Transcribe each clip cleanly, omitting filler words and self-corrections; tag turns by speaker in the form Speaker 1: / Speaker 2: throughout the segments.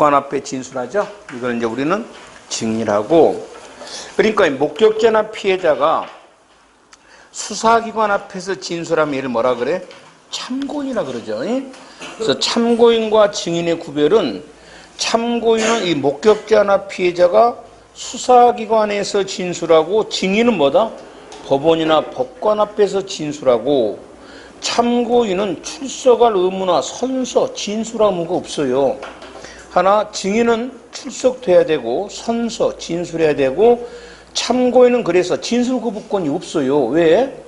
Speaker 1: 법관 앞에 진술하죠. 이걸 이제 우리는 증인이라고. 그러니까 목격자나 피해자가 수사기관 앞에서 진술하면 얘를 뭐라 그래? 참고인이라 그러죠. 그래서 참고인과 증인의 구별은, 참고인은 이 목격자나 피해자가 수사기관에서 진술하고, 증인은 뭐다? 법원이나 법관 앞에서 진술하고, 참고인은 출석할 의무나 선서, 진술할 의무가 없어요. 하나, 증인은 출석돼야 되고 선서, 진술해야 되고, 참고인은 그래서 진술 거부권이 없어요. 왜?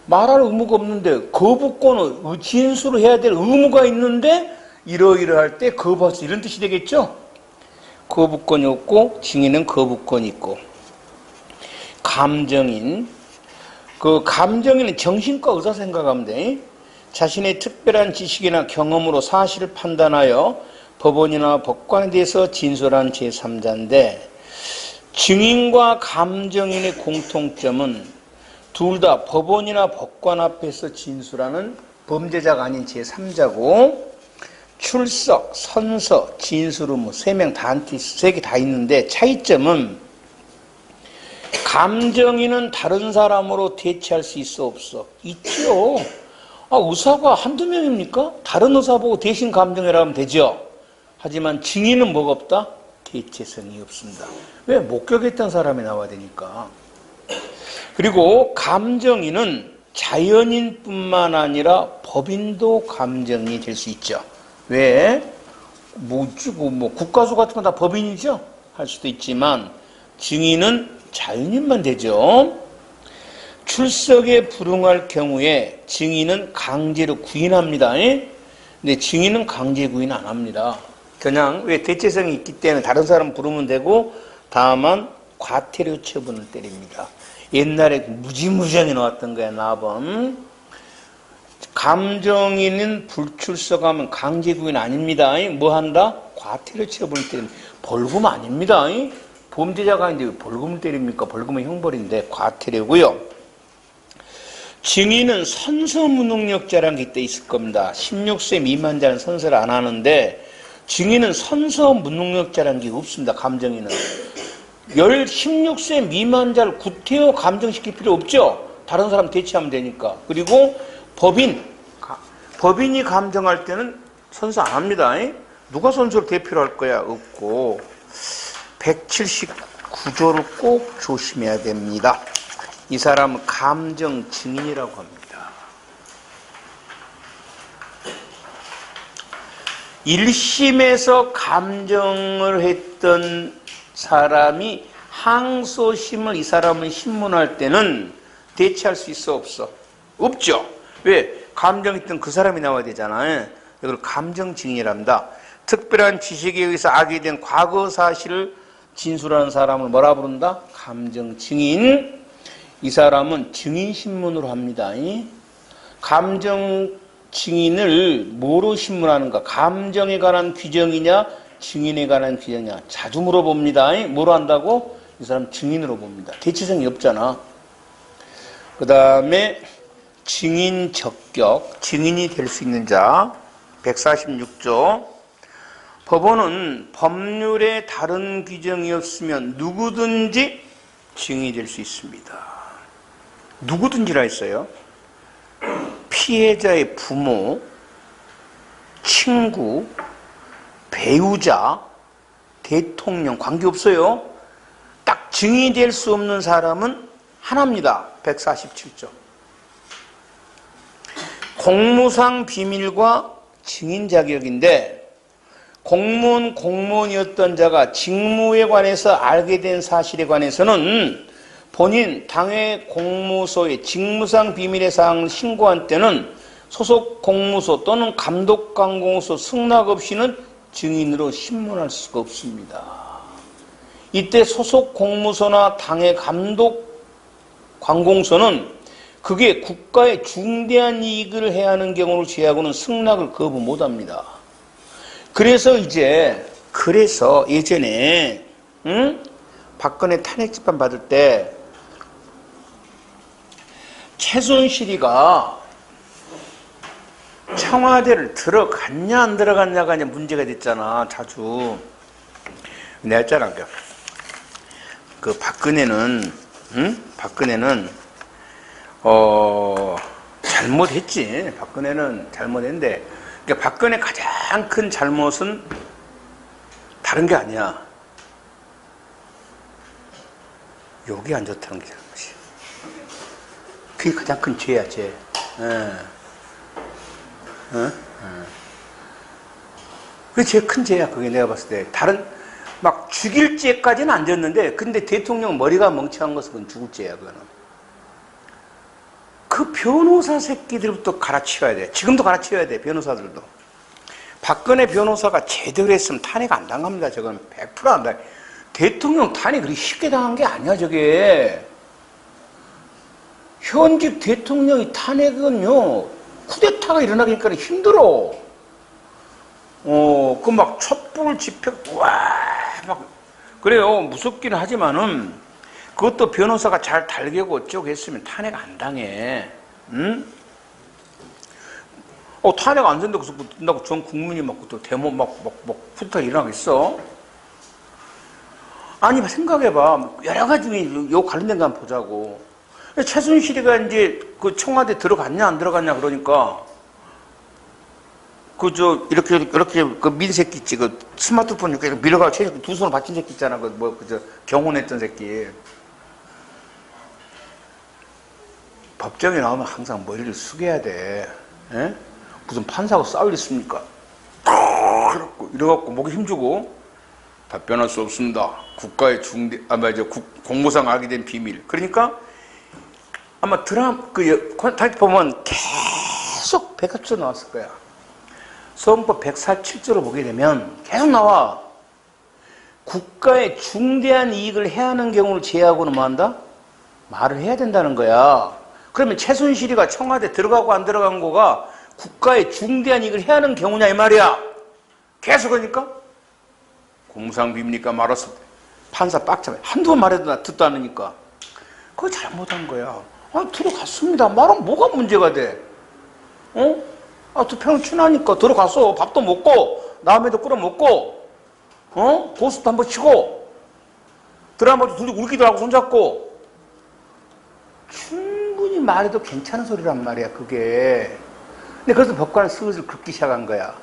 Speaker 1: 말할 의무가 없는데, 거부권은 진술을 해야 될 의무가 있는데 이러이러할 때 거부할 수, 이런 뜻이 되겠죠? 거부권이 없고 증인은 거부권이 있고. 감정인, 그 감정인은 정신과 의사 생각하면 돼. 자신의 특별한 지식이나 경험으로 사실을 판단하여 법원이나 법관에 대해서 진술한 제3자인데, 증인과 감정인의 공통점은 둘 다 법원이나 법관 앞에서 진술하는 범죄자가 아닌 제3자고, 출석, 선서, 진술 의무 세 명 다 세 개 다 있는데, 차이점은 감정인은 다른 사람으로 대체할 수 있어 없어? 있죠. 의사가 한두 명입니까? 다른 의사 보고 대신 감정해라 하면 되죠. 하지만 증인은 뭐가 없다? 대체성이 없습니다. 왜? 목격했던 사람이 나와야 되니까. 그리고 감정인은 자연인뿐만 아니라 법인도 감정인이 될 수 있죠. 왜? 국가수 같은 건 다 법인이죠? 할 수도 있지만 증인은 자연인만 되죠. 출석에 불응할 경우에 증인은 강제로 구인합니다. 근데 증인은 강제 구인 안 합니다. 그냥 왜 대체성이 있기 때문에 다른 사람 부르면 되고, 다만 과태료 처분을 때립니다. 옛날에 무지무지하게 나왔던 거야, 나범. 감정인은 불출석하면 강제 구인 아닙니다. 뭐 한다? 과태료 처분을 때립니다. 벌금 아닙니다. 범죄자가 아닌데 왜 벌금을 때립니까? 벌금은 형벌인데 과태료고요. 증인은 선서 무능력자라는 게 이때 있을 겁니다. 16세 미만자는 선서를 안 하는데, 증인은 선서 무능력자라는 게 없습니다. 감정인은 16세 미만자를 구태여 감정시킬 필요 없죠. 다른 사람 대체하면 되니까. 그리고 법인이 감정할 때는 선서 안 합니다. 누가 선서를 대표로 할 거야? 없고. 179조를 꼭 조심해야 됩니다. 이 사람은 감정 증인이라고 합니다. 1심에서 감정을 했던 사람이 항소심을 이 사람을 신문할 때는 대체할 수 있어 없어? 없죠. 왜? 감정했던 그 사람이 나와야 되잖아요. 이걸 감정 증인이랍니다. 특별한 지식에 의해서 알게 된 과거 사실을 진술하는 사람을 뭐라 부른다? 감정 증인. 이 사람은 증인 신문으로 합니다. 감정 증인을 뭐로 신문하는가? 감정에 관한 규정이냐, 증인에 관한 규정이냐? 자주 물어봅니다. 뭐로 한다고? 이 사람 증인으로 봅니다. 대체성이 없잖아. 그 다음에 증인 적격, 증인이 될 수 있는 자, 146조. 법원은 법률에 다른 규정이 없으면 누구든지 증인이 될 수 있습니다. 누구든지라 했어요. 피해자의 부모, 친구, 배우자, 대통령 관계없어요. 딱 증인이 될 수 없는 사람은 하나입니다. 147조. 공무상 비밀과 증인 자격인데, 공무원이었던 자가 직무에 관해서 알게 된 사실에 관해서는 본인 당해 공무소에 직무상 비밀의 사항을 신고한 때는 소속 공무소 또는 감독관공서 승낙 없이는 증인으로 신문할 수가 없습니다. 이때 소속 공무소나 당해 감독관공서는 그게 국가에 중대한 이익을 해야 하는 경우를 제외하고는 승낙을 거부 못합니다. 그래서 예전에 박근혜 탄핵 재판 받을 때 최순실이가 청와대를 들어갔냐 안 들어갔냐가 이제 문제가 됐잖아. 자주 내가 했잖아. 그 박근혜는, 응? 박근혜는, 잘못했지. 박근혜는 잘못했는데, 그러니까 박근혜 가장 큰 잘못은 다른 게 아니야. 여기 안 좋다는 게 잘못이야. 그게 가장 큰 죄야, 죄. 그게 제일 큰 죄야, 그게 내가 봤을 때. 다른, 막 죽일 죄까지는 안 졌는데, 근데 대통령 머리가 멍청한 것은 그건 죽을 죄야, 그거는. 그 변호사 새끼들부터 갈아치워야 돼. 지금도 갈아치워야 돼, 변호사들도. 박근혜 변호사가 제대로 했으면 탄핵 안 당합니다, 저건. 100%안 당해. 대통령 탄핵 그렇게 쉽게 당한 게 아니야, 저게. 현직 대통령이 탄핵은요, 쿠데타가 일어나니까 힘들어. 그 막 촛불 집회, 막, 그래요. 무섭기는 하지만은, 그것도 변호사가 잘 달개고 어쩌고 했으면 탄핵 안 당해. 응? 탄핵 안 된다고 끝나고 전 국민이 막 또 데모 막 쿠데타 일어나겠어? 아니, 생각해봐. 여러 가지 요 관련된 거 한번 보자고. 최순실이가 이제 그 청와대 들어갔냐, 안 들어갔냐, 그러니까. 이렇게 그 민새끼 있지, 그 스마트폰 이렇게 밀어가지고 두 손을 받친 새끼 있잖아. 경혼했던 새끼. 법정에 나오면 항상 머리를 숙여야 돼. 에? 무슨 판사하고 싸울 일 있습니까? 이래갖고 목에 힘주고 답변할 수 없습니다. 국가의 공무상 알게 된 비밀. 그러니까 아마 타이틀 보면 계속 100조 나왔을 거야. 소헌법 147조를 보게 되면 계속 나와. 국가의 중대한 이익을 해하는 경우를 제외하고는 뭐 한다? 말을 해야 된다는 거야. 그러면 최순실이가 청와대 들어가고 안 들어간 거가 국가의 중대한 이익을 해하는 경우냐 이 말이야. 계속 그러니까 공무상비입니까? 말았어. 판사 빡쳐. 한두 번 말해도 나 듣도 않으니까. 그거 잘못한 거야. 들어갔습니다. 말하면 뭐가 문제가 돼? 투표는 친하니까 들어가서 밥도 먹고 라면도 끓여 먹고 고스도 한번 치고 드라마도 둘이 울기도 하고 손잡고 충분히 말해도 괜찮은 소리란 말이야, 그게. 근데 그래서 법관을 슬슬 긁기 시작한 거야.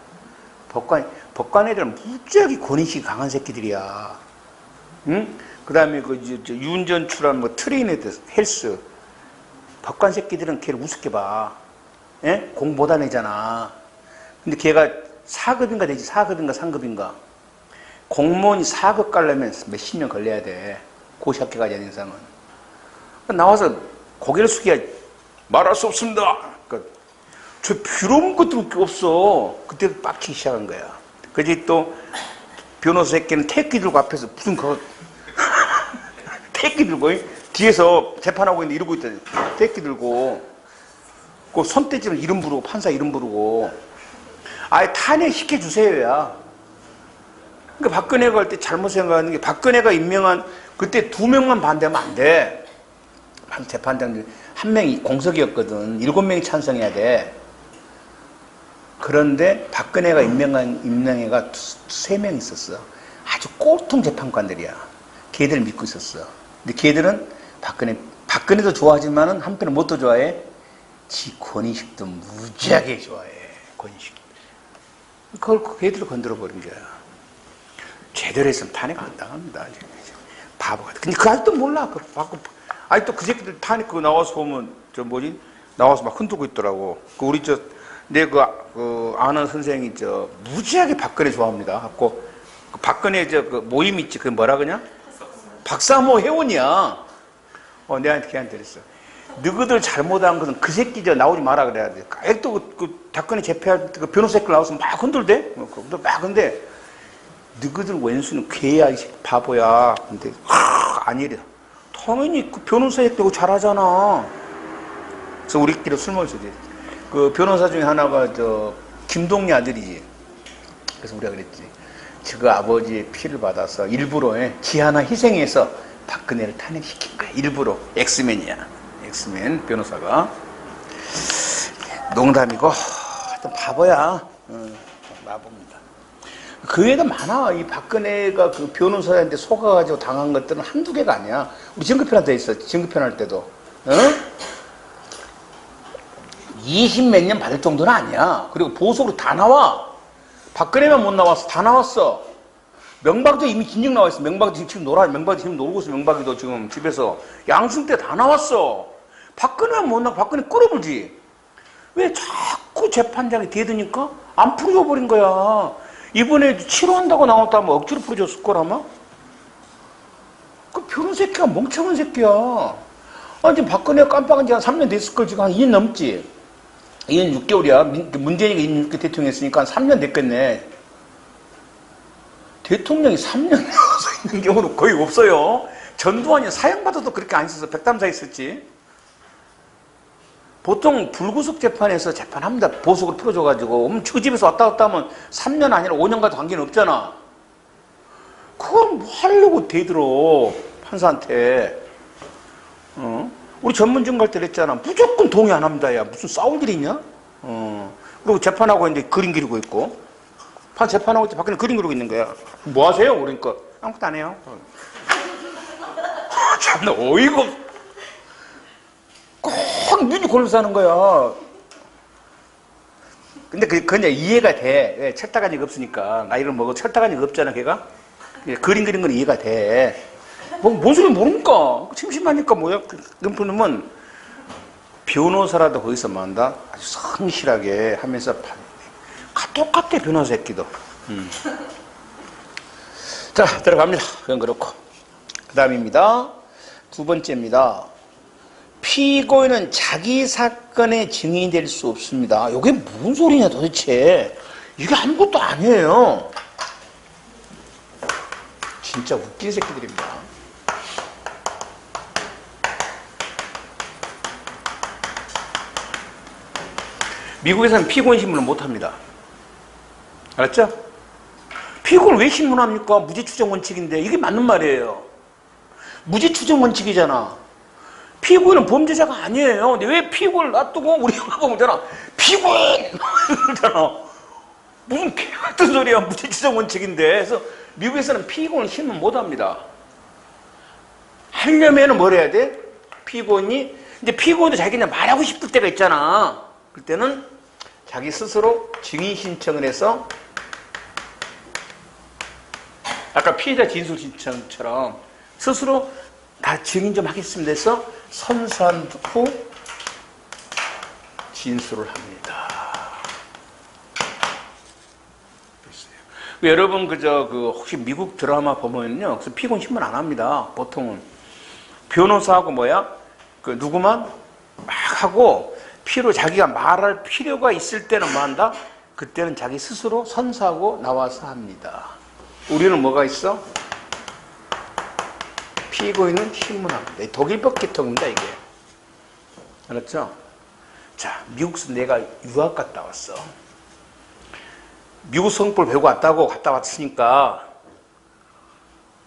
Speaker 1: 법관 애들은 무지하게 권위식이 강한 새끼들이야. 응? 그 다음에 윤전추란 트레이너드 헬스. 법관 새끼들은 걔를 우습게 봐. 예? 공 못 하내잖아. 근데 걔가 4급인가 되지, 4급인가 3급인가. 공무원이 4급 가려면 몇십 년 걸려야 돼. 고시학교 가야 되는 이상은. 나와서 고개를 숙여야 말할 수 없습니다. 그러니까 저 부러운 것도 없어. 그때 빡치기 시작한 거야. 그지 또 변호사 새끼는 태극기 들고 앞에서 무슨 태극기 들고 뒤에서 재판하고 있는데 이러고 있다. 태극기 들고 그 손대지를 이름 부르고 판사 이름 부르고 아예 탄핵 시켜주세요야. 그러니까 박근혜가 할 때 잘못 생각하는 게 박근혜가 임명한 그때 2명만 반대하면 안 돼. 재판장 1명이 공석이었거든. 7명이 찬성해야 돼. 그런데 박근혜가 임명한 애가 3명 있었어. 아주 꼴통 재판관들이야. 걔들 믿고 있었어. 근데 걔들은 박근혜도 좋아하지만은 한편은 뭣도 좋아해? 지 권위식도 무지하게 좋아해. 권위식. 그걸 걔들을 건드려버린 거야. 제대로 했으면 탄핵 안 당합니다. 바보 같아. 근데 그 아직도 몰라. 아직도 그 새끼들 탄핵 그거 나와서 보면 나와서 막 흔들고 있더라고. 우리 내 아는 선생이 무지하게 박근혜 좋아합니다. 갖고 박근혜 모임 있지. 그 뭐라 그러냐? 박사모 회원이야. 내한테 걔한테 그랬어. 너희들 잘못한 것은 그 새끼 나오지 마라 그래야 돼. 아직도 박근혜 재패할 때 변호사 새끼 나와서 막 흔들대. 막 근데 너희들 왼수는 괴야 이 새끼 바보야. 근데 아니래. 당연히 그 변호사 새끼 잘하잖아. 그래서 우리끼리 술 먹었어. 그 변호사 중에 하나가 김동리 아들이지. 그래서 우리가 그랬지. 그 아버지의 피를 받아서 일부러 지 하나 희생해서 박근혜를 탄핵시킨 거야. 일부러. 엑스맨이야. 엑스맨 변호사가. 농담이고 하여튼 바보야. 바보입니다. 그 외에도 많아. 이 박근혜가 그 변호사한테 속아가지고 당한 것들은 한두 개가 아니야. 우리 증거편할 때 있어. 증거편할 때도. 어? 20 몇 년 받을 정도는 아니야. 그리고 보석으로 다 나와. 박근혜만 못 나왔어. 다 나왔어. 명박도 이미 진즉 나와 있어. 명박도 지금 명박도 지금 놀고 있어. 명박이도 지금 집에서. 양승 때 다 나왔어. 박근혜만 못 나와. 박근혜 끌어불지. 왜 자꾸 재판장이 대드니까 안 풀어버린 거야. 이번에 치료한다고 나왔다면 억지로 풀어줬을 거라마? 그 변호 새끼가 멍청한 새끼야. 지금 박근혜가 깜빡한 지 한 3년 됐을 걸. 지금 한 2년 넘지. 2년 6개월이야. 문재인이 2년 6개월 대통령 했으니까 한 3년 됐겠네. 대통령이 3년 나와서 있는 경우는 거의 없어요. 전두환이 사형받아도 그렇게 안 있어서 백담사 있었지. 보통 불구속 재판에서 재판합니다. 보석으로 풀어줘가지고. 그 집에서 왔다 갔다 하면 3년 아니라 5년과도 관계는 없잖아. 그걸 뭐 하려고 대들어, 판사한테. 우리 전문증 갈 때 그랬잖아. 무조건 동의 안 합니다. 야, 무슨 싸울 일이 있냐? 그리고 재판하고 이제 그림 그리고 있고. 재판하고 있을 때 밖에는 그림 그리고 있는 거야. 뭐 하세요? 그러니까. 아무것도 안 해요. 참나 어이가 없어. 꼭 눈이 골면서 하는 거야. 근데 그건 이해가 돼. 왜? 철다간이가 없으니까. 나이를 먹어. 철다간이가 없잖아, 걔가. 그림 그린 건 이해가 돼. 뭔 소리 모르니까. 심심하니까 뭐야. 그러면 변호사라도 거기서 뭐 한다? 아주 성실하게 하면서 똑같아, 변호사 새끼도. 자, 들어갑니다. 그건 그렇고. 그 다음입니다. 두 번째입니다. 피고인은 자기 사건의 증인이 될 수 없습니다. 이게 무슨 소리냐 도대체. 이게 아무것도 아니에요. 진짜 웃긴 새끼들입니다. 미국에서는 피고인 신문을 못합니다. 알았죠? 피고인을 왜 신문합니까? 무죄추정 원칙인데. 이게 맞는 말이에요. 무죄추정 원칙이잖아. 피고인은 범죄자가 아니에요. 근데 왜 피고인을 놔두고 우리가 보면 되나? 피고인! 이러잖아. 무슨 개 같은 소리야. 무죄추정 원칙인데. 그래서 미국에서는 피고인을 신문 못합니다. 하려면은 뭘 해야 돼? 피고인이, 이제 피고인도 자기는 말하고 싶을 때가 있잖아. 그때는 자기 스스로 증인 신청을 해서 아까 피해자 진술 신청처럼 스스로 다 증인 좀 하겠습니다 해서 선서한 후 진술을 합니다. 여러분 혹시 미국 드라마 보면요, 그래서 피고인 신문 안 합니다. 보통은 변호사하고 누구만 막 하고 필요 자기가 말할 필요가 있을 때는 뭐 한다? 그때는 자기 스스로 선서하고 나와서 합니다. 우리는 뭐가 있어? 피고인은 신문합니다. 독일법 계통입니다, 이게. 알았죠? 자, 미국에서 내가 유학 갔다 왔어. 미국 성법을 배우고 왔다고 갔다 왔으니까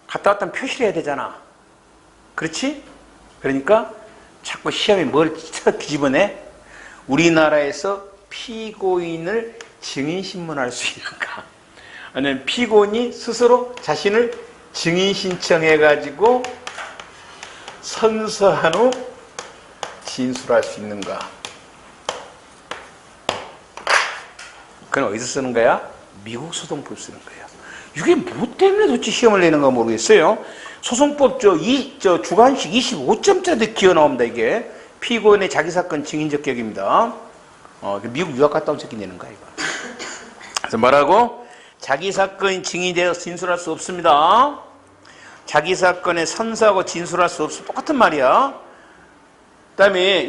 Speaker 1: 갔다 왔다면 표시를 해야 되잖아. 그렇지? 그러니까 자꾸 시험에 뭘 뒤집어내? 우리나라에서 피고인을 증인신문할 수 있는가? 아니면 피고인이 스스로 자신을 증인 신청해가지고 선서한 후 진술할 수 있는가? 그건 어디서 쓰는 거야? 미국 소송법 쓰는 거야. 이게 뭐 때문에 도대체 시험을 내는가 모르겠어요. 소송법 주관식 25점짜리 기어 나옵니다, 이게. 피고인의 자기 사건 증인 적격입니다. 미국 유학 갔다 온 새끼 내는 거야, 이거. 그래서 뭐라고? 자기 사건이 증인이 되어 진술할 수 없습니다. 자기 사건에 선서하고 진술할 수 없어. 똑같은 말이야. 그 다음에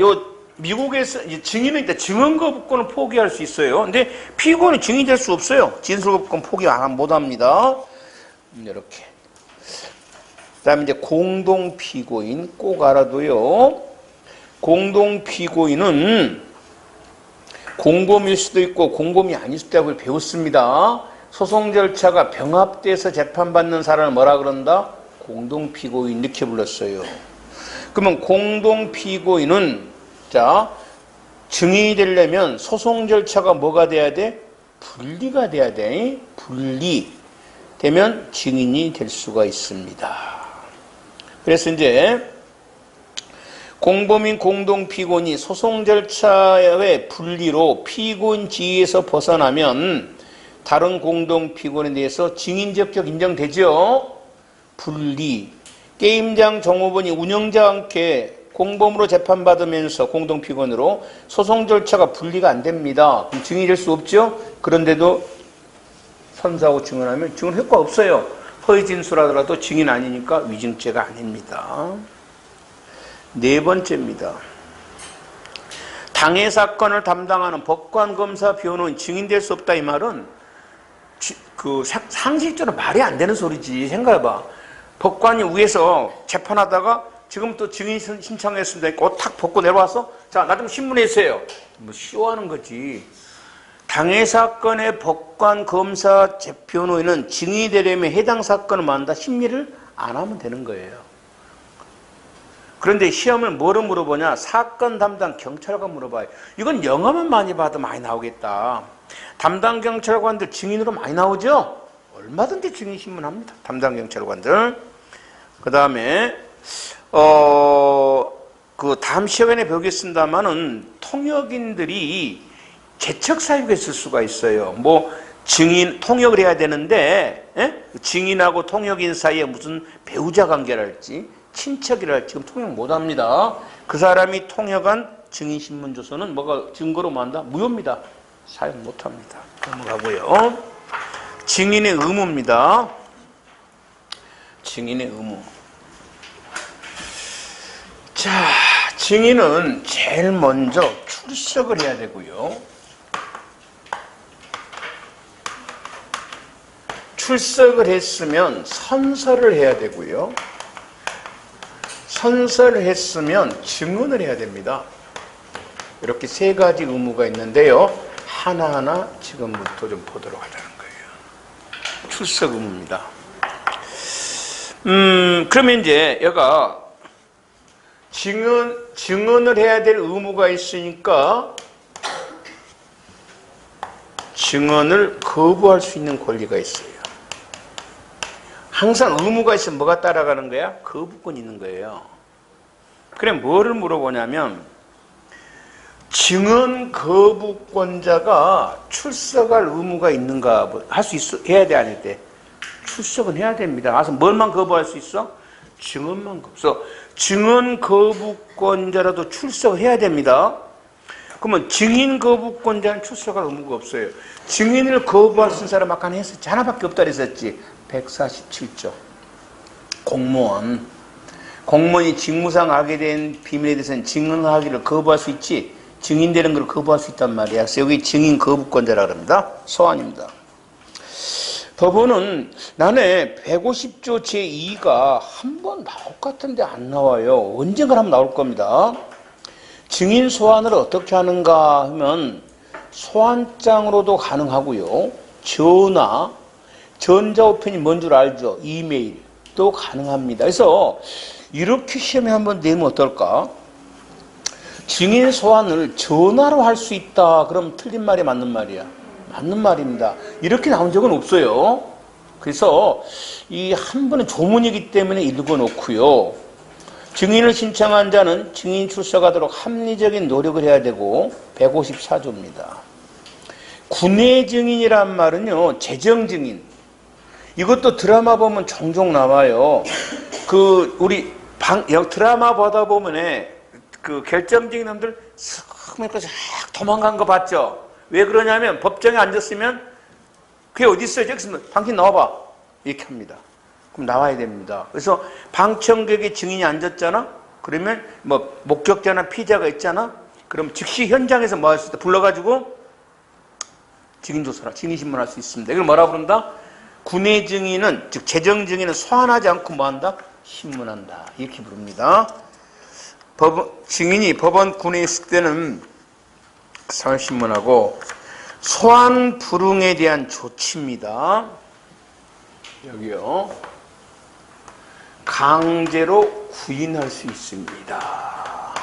Speaker 1: 미국에서 증인은 일단 증언거부권을 포기할 수 있어요. 근데 피고인은 증인이 될 수 없어요. 진술거부권 포기 못 합니다. 이렇게. 그 다음에 이제 공동피고인 꼭 알아둬요. 공동피고인은 공범일 수도 있고 공범이 아닐 수도 있다고 배웠습니다. 소송 절차가 병합돼서 재판받는 사람을 뭐라 그런다? 공동피고인 이렇게 불렀어요. 그러면 공동피고인은 증인이 되려면 소송 절차가 뭐가 돼야 돼? 분리가 돼야 돼. 분리. 되면 증인이 될 수가 있습니다. 그래서 이제 공범인 공동피고인이 소송 절차의 분리로 피고인 지위에서 벗어나면 다른 공동피고인에 대해서 증인 적격 인정되죠? 분리. 게임장 종업원이 운영자와 함께 공범으로 재판받으면서 공동피고인으로 소송 절차가 분리가 안 됩니다. 그럼 증인이 될 수 없죠? 그런데도 선사하고 증언하면 증언 효과 없어요. 허위 진술하더라도 증인 아니니까 위증죄가 아닙니다. 네 번째입니다. 당해 사건을 담당하는 법관, 검사, 변호인 증인될 수 없다 이 말은 상식적으로 말이 안 되는 소리지. 생각해봐. 법관이 위에서 재판하다가 지금 또 증인 신청했습니다. 옷 탁 벗고 내려와서 자, 나 좀 신문해주세요. 뭐 쇼하는 거지. 당해 사건의 법관, 검사, 변호인은 증인이 되려면 해당 사건을 만다 심리를 안 하면 되는 거예요. 그런데 시험을 뭐로 물어보냐? 사건 담당 경찰관 물어봐요. 이건 영어만 많이 봐도 많이 나오겠다. 담당 경찰관들 증인으로 많이 나오죠? 얼마든지 증인 신문합니다. 담당 경찰관들. 그 다음에 그 다음 시간에 배우겠습니다만은 통역인들이 재척 사유가 있을 수가 있어요. 뭐 증인 통역을 해야 되는데 증인하고 통역인 사이에 무슨 배우자 관계랄지 친척이랄지 지금 통역 못합니다. 그 사람이 통역한 증인신문조서는 뭐가 증거로 만다? 무효입니다. 사용 못합니다. 넘어가고요. 증인의 의무입니다. 증인의 의무. 자, 증인은 제일 먼저 출석을 해야 되고요. 출석을 했으면 선서를 해야 되고요. 선서를 했으면 증언을 해야 됩니다. 이렇게 세 가지 의무가 있는데요. 하나하나 지금부터 좀 보도록 하자는 거예요. 출석 의무입니다. 그러면 이제 얘가 증언을 해야 될 의무가 있으니까 증언을 거부할 수 있는 권리가 있어요. 항상 의무가 있으면 뭐가 따라가는 거야? 거부권이 있는 거예요. 그래 뭐를 물어보냐면 증언 거부권자가 출석할 의무가 있는가 할 수 있어 해야 돼 아닐 때 출석은 해야 됩니다. 그래서 뭘만 거부할 수 있어? 증언만 거부. 그래서 증언 거부권자라도 출석을 해야 됩니다. 그러면 증인 거부권자는 출석할 의무가 없어요. 증인을 거부할 수 있는 사람 아까 했었지. 하나밖에 없다 그랬었지. 147조. 공무원이 직무상 하게 된 비밀에 대해서는 증언하기를 거부할 수 있지. 증인되는 걸 거부할 수 있단 말이야. 그래서 여기 증인 거부권자라고 합니다. 소환입니다. 법원은 나는 150조 제2가 한 번 나올 것 같은데 안 나와요. 언젠가 하면 나올 겁니다. 증인 소환을 어떻게 하는가 하면 소환장으로도 가능하고요. 전화, 전자우편이 뭔 줄 알죠? 이메일도 가능합니다. 그래서 이렇게 시험에 한번 내면 어떨까? 증인 소환을 전화로 할 수 있다. 그럼 틀린 말이 맞는 말이야. 맞는 말입니다. 이렇게 나온 적은 없어요. 그래서 이 한 번은 조문이기 때문에 읽어놓고요. 증인을 신청한 자는 증인 출석하도록 합리적인 노력을 해야 되고 154조입니다. 군의 증인이란 말은요. 재정 증인. 이것도 드라마 보면 종종 나와요. 우리 드라마 보다 보면 그 결정적인 놈들 싹 도망간 거 봤죠? 왜 그러냐면 법정에 앉았으면 그게 어디 있어요? 저기 있으면 당신 나와봐. 이렇게 합니다. 그럼 나와야 됩니다. 그래서 방청객의 증인이 앉았잖아? 그러면 뭐 목격자나 피자가 있잖아? 그럼 즉시 현장에서 뭐 할 수 있다? 불러가지고 증인조사라, 증인신문할 수 있습니다. 이걸 뭐라 부른다? 군의 증인은, 즉 재정 증인은 소환하지 않고 뭐 한다? 신문한다. 이렇게 부릅니다. 증인이 법원 군에 있을 때는 사회신문하고 소환 불응에 대한 조치입니다. 여기요. 강제로 구인할 수 있습니다.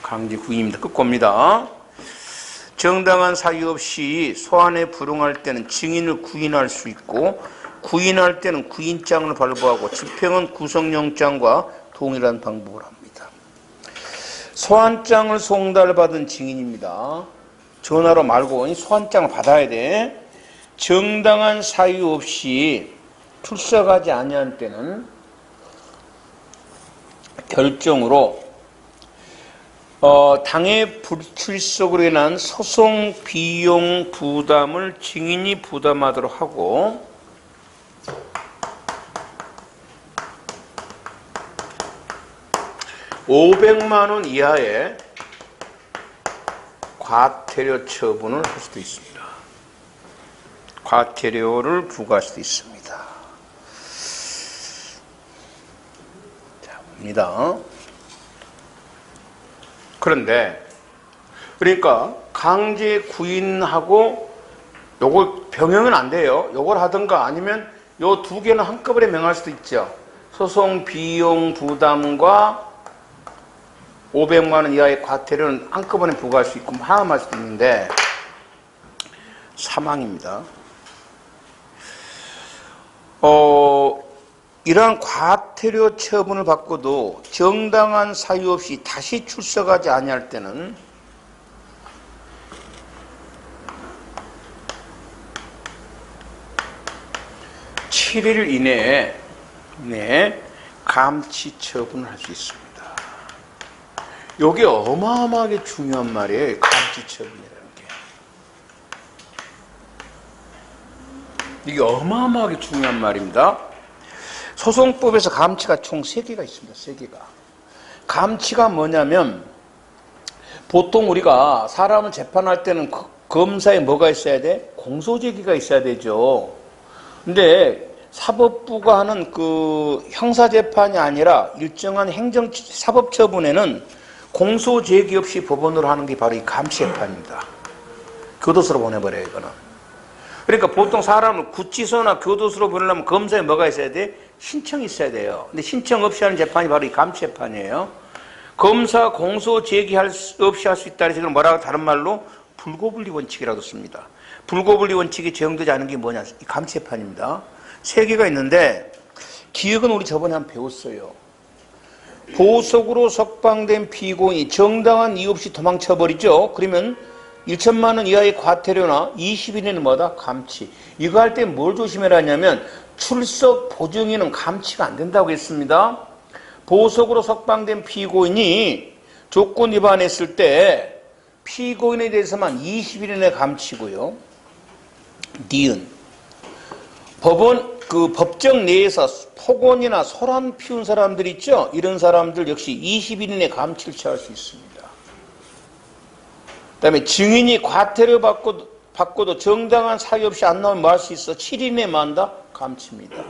Speaker 1: 강제 구인입니다. 끝겁니다. 정당한 사유 없이 소환에 불응할 때는 증인을 구인할 수 있고 구인할 때는 구인장을 발부하고 집행은 구속영장과 동일한 방법을 합니다. 소환장을 송달받은 증인입니다. 전화로 말고 소환장을 받아야 돼. 정당한 사유 없이 출석하지 아니한 때는 결정으로 당해 불출석으로 인한 소송 비용 부담을 증인이 부담하도록 하고, 500만 원 이하의 과태료 처분을 할 수도 있습니다. 과태료를 부과할 수도 있습니다. 자, 봅니다. 그런데 그러니까 강제 구인하고 요걸 병행은 안 돼요. 요걸 하든가 아니면 요 두 개는 한꺼번에 명할 수도 있죠. 소송 비용 부담과 500만 원 이하의 과태료는 한꺼번에 부과할 수 있고 하나만 할 수도 있는데 사망입니다. 이러한 과태료 처분을 받고도 정당한 사유 없이 다시 출석하지 아니할 때는 (7일) 이내에 감치 처분을 할 수 있습니다. 이게 어마어마하게 중요한 말이에요. 감치 처분이라는 게. 이게 어마어마하게 중요한 말입니다. 소송법에서 감치가 총 3개가 있습니다. 3개가. 감치가 뭐냐면 보통 우리가 사람을 재판할 때는 검사에 뭐가 있어야 돼? 공소제기가 있어야 되죠. 근데 사법부가 하는 그 형사재판이 아니라 일정한 사법처분에는 공소제기 없이 법원으로 하는 게 바로 이 감치재판입니다. 교도소로 보내버려요, 이거는. 그러니까 보통 사람을 구치소나 교도소로 보내려면 검사에 뭐가 있어야 돼? 신청이 있어야 돼요. 근데 신청 없이 하는 재판이 바로 이 감치재판이에요. 검사 공소 제기할 없이 할 수 있다 해서 뭐라고 다른 말로 불고불리 원칙이라고 씁니다. 불고불리 원칙이 적용되지 않은 게 뭐냐? 이 감치재판입니다. 3개가 있는데 기억은 우리 저번에 한번 배웠어요. 보석으로 석방된 피고인이 정당한 이유 없이 도망쳐버리죠. 그러면 1천만 원 이하의 과태료나 20일에는 뭐다? 감치. 이거 할 때 뭘 조심해라 하냐면 출석 보증인은 감치가 안 된다고 했습니다. 보석으로 석방된 피고인이 조건 위반했을 때 피고인에 대해서만 20일 이내 감치고요. 니은 법정 내에서 폭언이나 소란 피운 사람들 있죠? 이런 사람들 역시 20일 이내 감치를 처할 수 있습니다. 그 다음에 증인이 과태료 받고도 정당한 사유 없이 안 나오면 뭐 할 수 있어? 7일 이내에 만다? 감치입니다.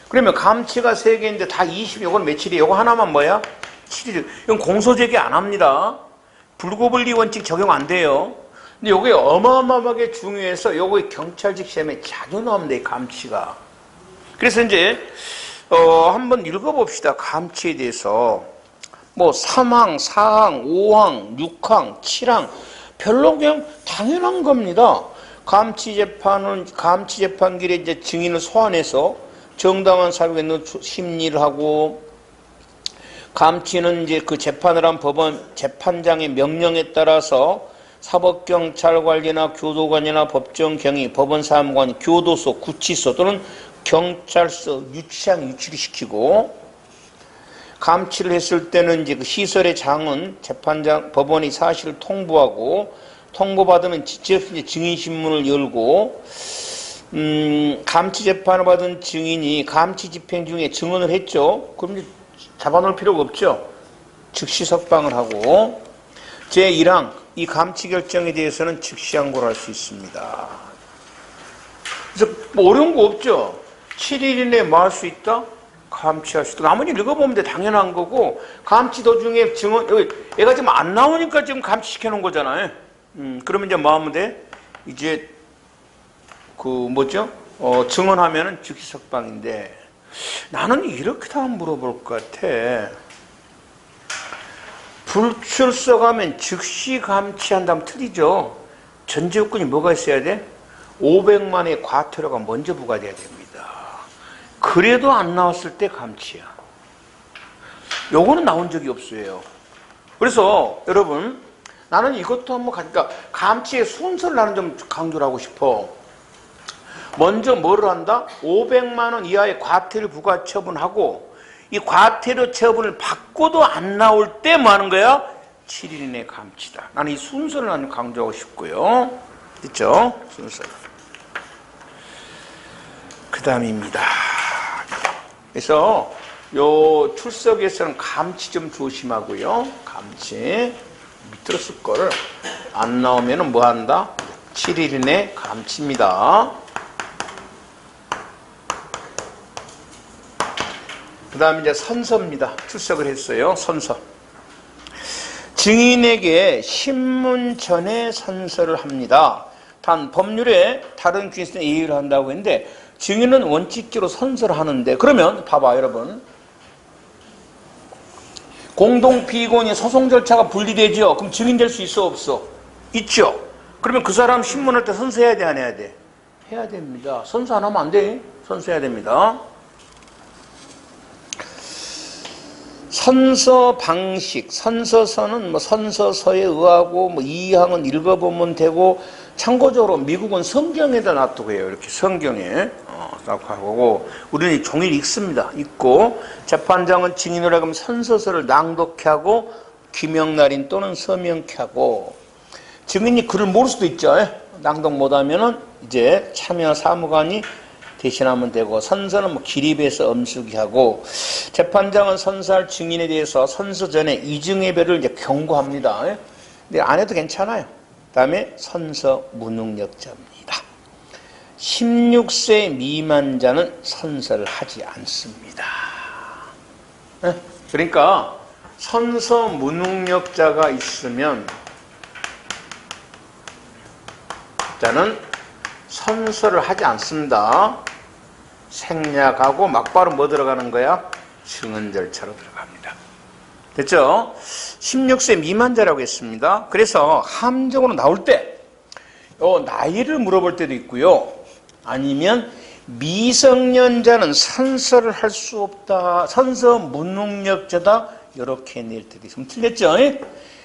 Speaker 1: 그러면 감치가 3개인데 다 20일, 이건 며칠이에요? 이거 하나만 뭐야? 7일. 이건 공소제기 안 합니다. 불고불리 원칙 적용 안 돼요. 근데 이게 어마어마하게 중요해서 이거 경찰직 시험에 자주 나옵니다, 이 감치가. 그래서 이제, 한번 읽어봅시다. 감치에 대해서. 뭐 3항, 4항, 5항, 6항, 7항 별로 그냥 당연한 겁니다. 감치재판길에 이제 증인을 소환해서 정당한 사유가 있는 심리를 하고, 감치는 이제 그 재판을 한 법원 재판장의 명령에 따라서 사법경찰관리나 교도관이나 법정경위, 법원사무관, 교도소, 구치소 또는 경찰서 유치를 시키고, 감치를 했을 때는 이제 그 시설의 장은 재판장, 법원이 사실을 통보하고, 통보받으면 직접 증인신문을 열고, 감치 재판을 받은 증인이 감치 집행 중에 증언을 했죠. 그럼 이제 잡아놓을 필요가 없죠. 즉시 석방을 하고, 제1항, 이 감치 결정에 대해서는 즉시 항고를 할 수 있습니다. 그래서 뭐 어려운 거 없죠. 7일 이내에 뭐 할 수 있다? 감치할 수 있다. 나머지 읽어보면 돼. 당연한 거고, 감치 도중에 증언, 얘가 지금 안 나오니까 지금 감치시켜 놓은 거잖아요. 그러면 이제 뭐 하면 돼? 이제, 증언하면은 즉시 석방인데, 나는 이렇게 다 물어볼 것 같아. 불출석하면 즉시 감치한다면 틀리죠. 전제 요건이 뭐가 있어야 돼? 500만의 과태료가 먼저 부과돼야 됩니다. 그래도 안 나왔을 때 감치야. 요거는 나온 적이 없어요. 그래서 여러분, 나는 이것도 한번 그러니까 감치의 순서를 나는 좀 강조를 하고 싶어. 먼저 뭐를 한다? 500만 원 이하의 과태료 부과 처분하고, 이 과태료 처분을 받고도 안 나올 때 뭐 하는 거야? 7일 이내 감치다. 나는 이 순서를 나는 강조하고 싶고요. 있죠? 순서. 그 다음입니다. 그래서 요 출석에서는 감치 좀 조심하고요. 감치. 밑으로 쓸 거를 안 나오면은 뭐 한다? 7일 이내 감치입니다. 그 다음에 이제 선서입니다. 출석을 했어요. 선서. 증인에게 신문 전에 선서를 합니다. 단 법률에 다른 규정에서는 예의를 한다고 했는데 증인은 원칙적으로 선서를 하는데, 그러면 봐봐 여러분, 공동 피고인의 소송 절차가 분리되죠. 그럼 증인 될 수 있어 없어? 있죠. 그러면 그 사람 신문할 때 선서해야 돼 안 해야 돼? 해야 됩니다. 선서 안 하면 안 돼. 선서해야 됩니다. 선서 방식, 선서서는 뭐 선서서에 의하고 뭐 이항은 읽어보면 되고, 참고적으로 미국은 성경에다 놔두고 해요. 이렇게 성경에 놔두고, 우리는 종일 읽습니다. 읽고, 재판장은 증인으로 하면 선서서를 낭독케 하고 기명날인 또는 서명케 하고, 증인이 글을 모를 수도 있죠. 낭독 못하면은 이제 참여 사무관이 대신하면 되고, 선서는 뭐 기립해서 엄수기 하고, 재판장은 선서할 증인에 대해서 선서 전에 이증예배를 이제 경고합니다. 근데 안 해도 괜찮아요. 다음에 선서 무능력자입니다. 16세 미만자는 선서를 하지 않습니다. 그러니까 선서 무능력자가 있으면 자는 선서를 하지 않습니다. 생략하고 막바로 뭐 들어가는 거야? 증언 절차로 들어갑니다. 됐죠? 16세 미만자라고 했습니다. 그래서 함정으로 나올 때 나이를 물어볼 때도 있고요. 아니면 미성년자는 선서를 할 수 없다. 선서 무능력자다. 이렇게 낼 때도 있으면 틀렸죠?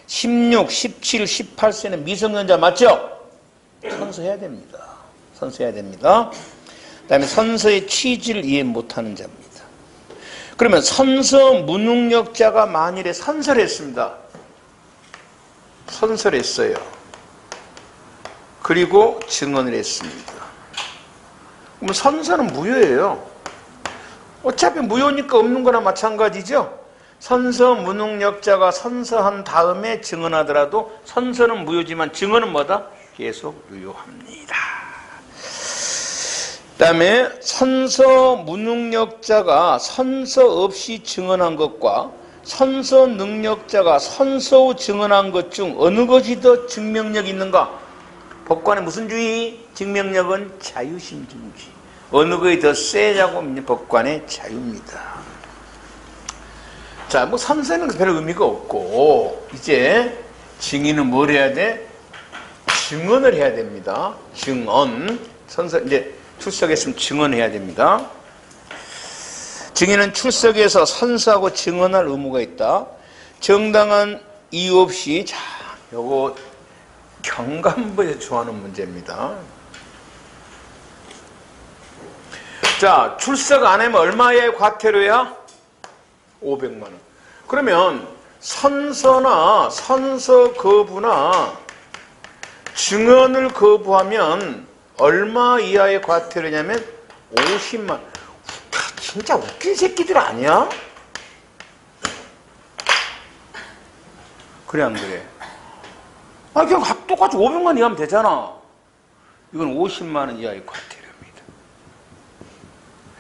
Speaker 1: 16, 17, 18세는 미성년자 맞죠? 선서해야 됩니다. 선서해야 됩니다. 그 다음에 선서의 취지를 이해 못하는 자입니다. 그러면 선서 무능력자가 만일에 선서를 했습니다. 선서를 했어요. 그리고 증언을 했습니다. 그럼 선서는 무효예요. 어차피 무효니까 없는 거나 마찬가지죠. 선서 무능력자가 선서한 다음에 증언하더라도 선서는 무효지만 증언은 뭐다? 계속 유효합니다. 그 다음에 선서 무능력자가 선서 없이 증언한 것과 선서 능력자가 선서 후 증언한 것 중 어느 것이 더 증명력이 있는가? 법관의 무슨 주의? 증명력은 자유심증주의. 어느 것이 더 세냐고 법관의 자유입니다. 자, 뭐 선서는 별 의미가 없고, 이제 증인은 뭘 해야 돼? 증언을 해야 됩니다. 증언. 선서, 이제 출석했으면 증언해야 됩니다. 증인은 출석해서 선서하고 증언할 의무가 있다. 정당한 이유 없이, 자, 요거 경감부에서 좋아하는 문제입니다. 자, 출석 안 하면 얼마의 과태료야? 500만 원. 그러면 선서나 선서 거부나 증언을 거부하면 얼마 이하의 과태료냐면 50만 원. 진짜 웃긴 새끼들 아니야? 그래 안 그래? 아, 그냥 똑같이 500만 원 이하면 되잖아. 이건 50만 원 이하의 과태료입니다.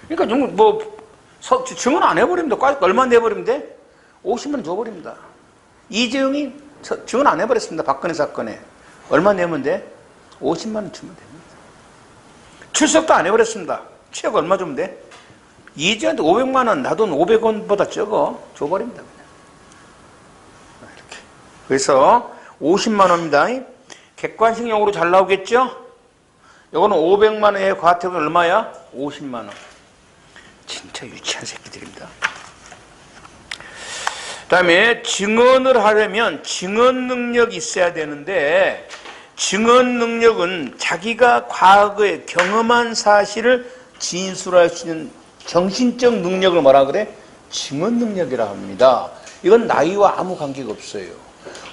Speaker 1: 그러니까 뭐 증언 안 해버리면 돼. 얼마 내버리면 돼? 50만 원 줘버립니다. 이재용이 증언 안 해버렸습니다. 박근혜 사건에. 얼마 내면 돼? 50만 원 주면 됩니다. 출석도 안 해버렸습니다. 최고 얼마 주면 돼? 이재용한테 500만 원, 나 돈 500원보다 적어. 줘버립니다. 그냥. 이렇게. 그래서 50만 원입니다. 객관식용으로 잘 나오겠죠? 이거는 500만 원의 과태료는 얼마야? 50만 원. 진짜 유치한 새끼들입니다. 그 다음에 증언을 하려면 증언 능력이 있어야 되는데, 증언 능력은 자기가 과거에 경험한 사실을 진술할 수 있는 정신적 능력을 뭐라 그래? 증언 능력이라 합니다. 이건 나이와 아무 관계가 없어요.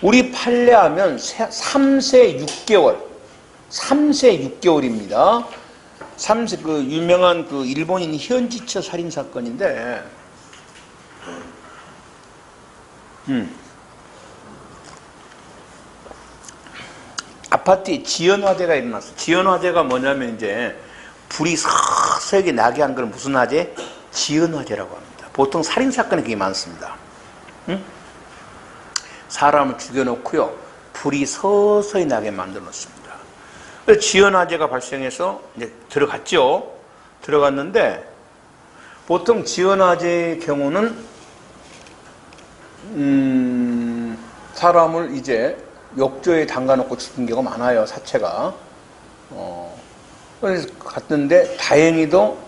Speaker 1: 우리 판례하면 3세 6개월, 3세 6개월입니다. 3세, 그 유명한 그 일본인 현지처 살인 사건인데, 아파트에 지연화재가 일어났어. 지연화재가 뭐냐면 이제 불이 서서히 나게 한 걸 무슨 화재? 지연화재라고 합니다. 보통 살인 사건이 그게 많습니다. 사람을 죽여놓고요, 불이 서서히 나게 만들어 놓습니다. 그래서 지연화재가 발생해서 이제 들어갔죠. 들어갔는데 보통 지연화재의 경우는 사람을 이제 욕조에 담가놓고 죽은 경우가 많아요, 사체가. 그래서 갔는데 다행히도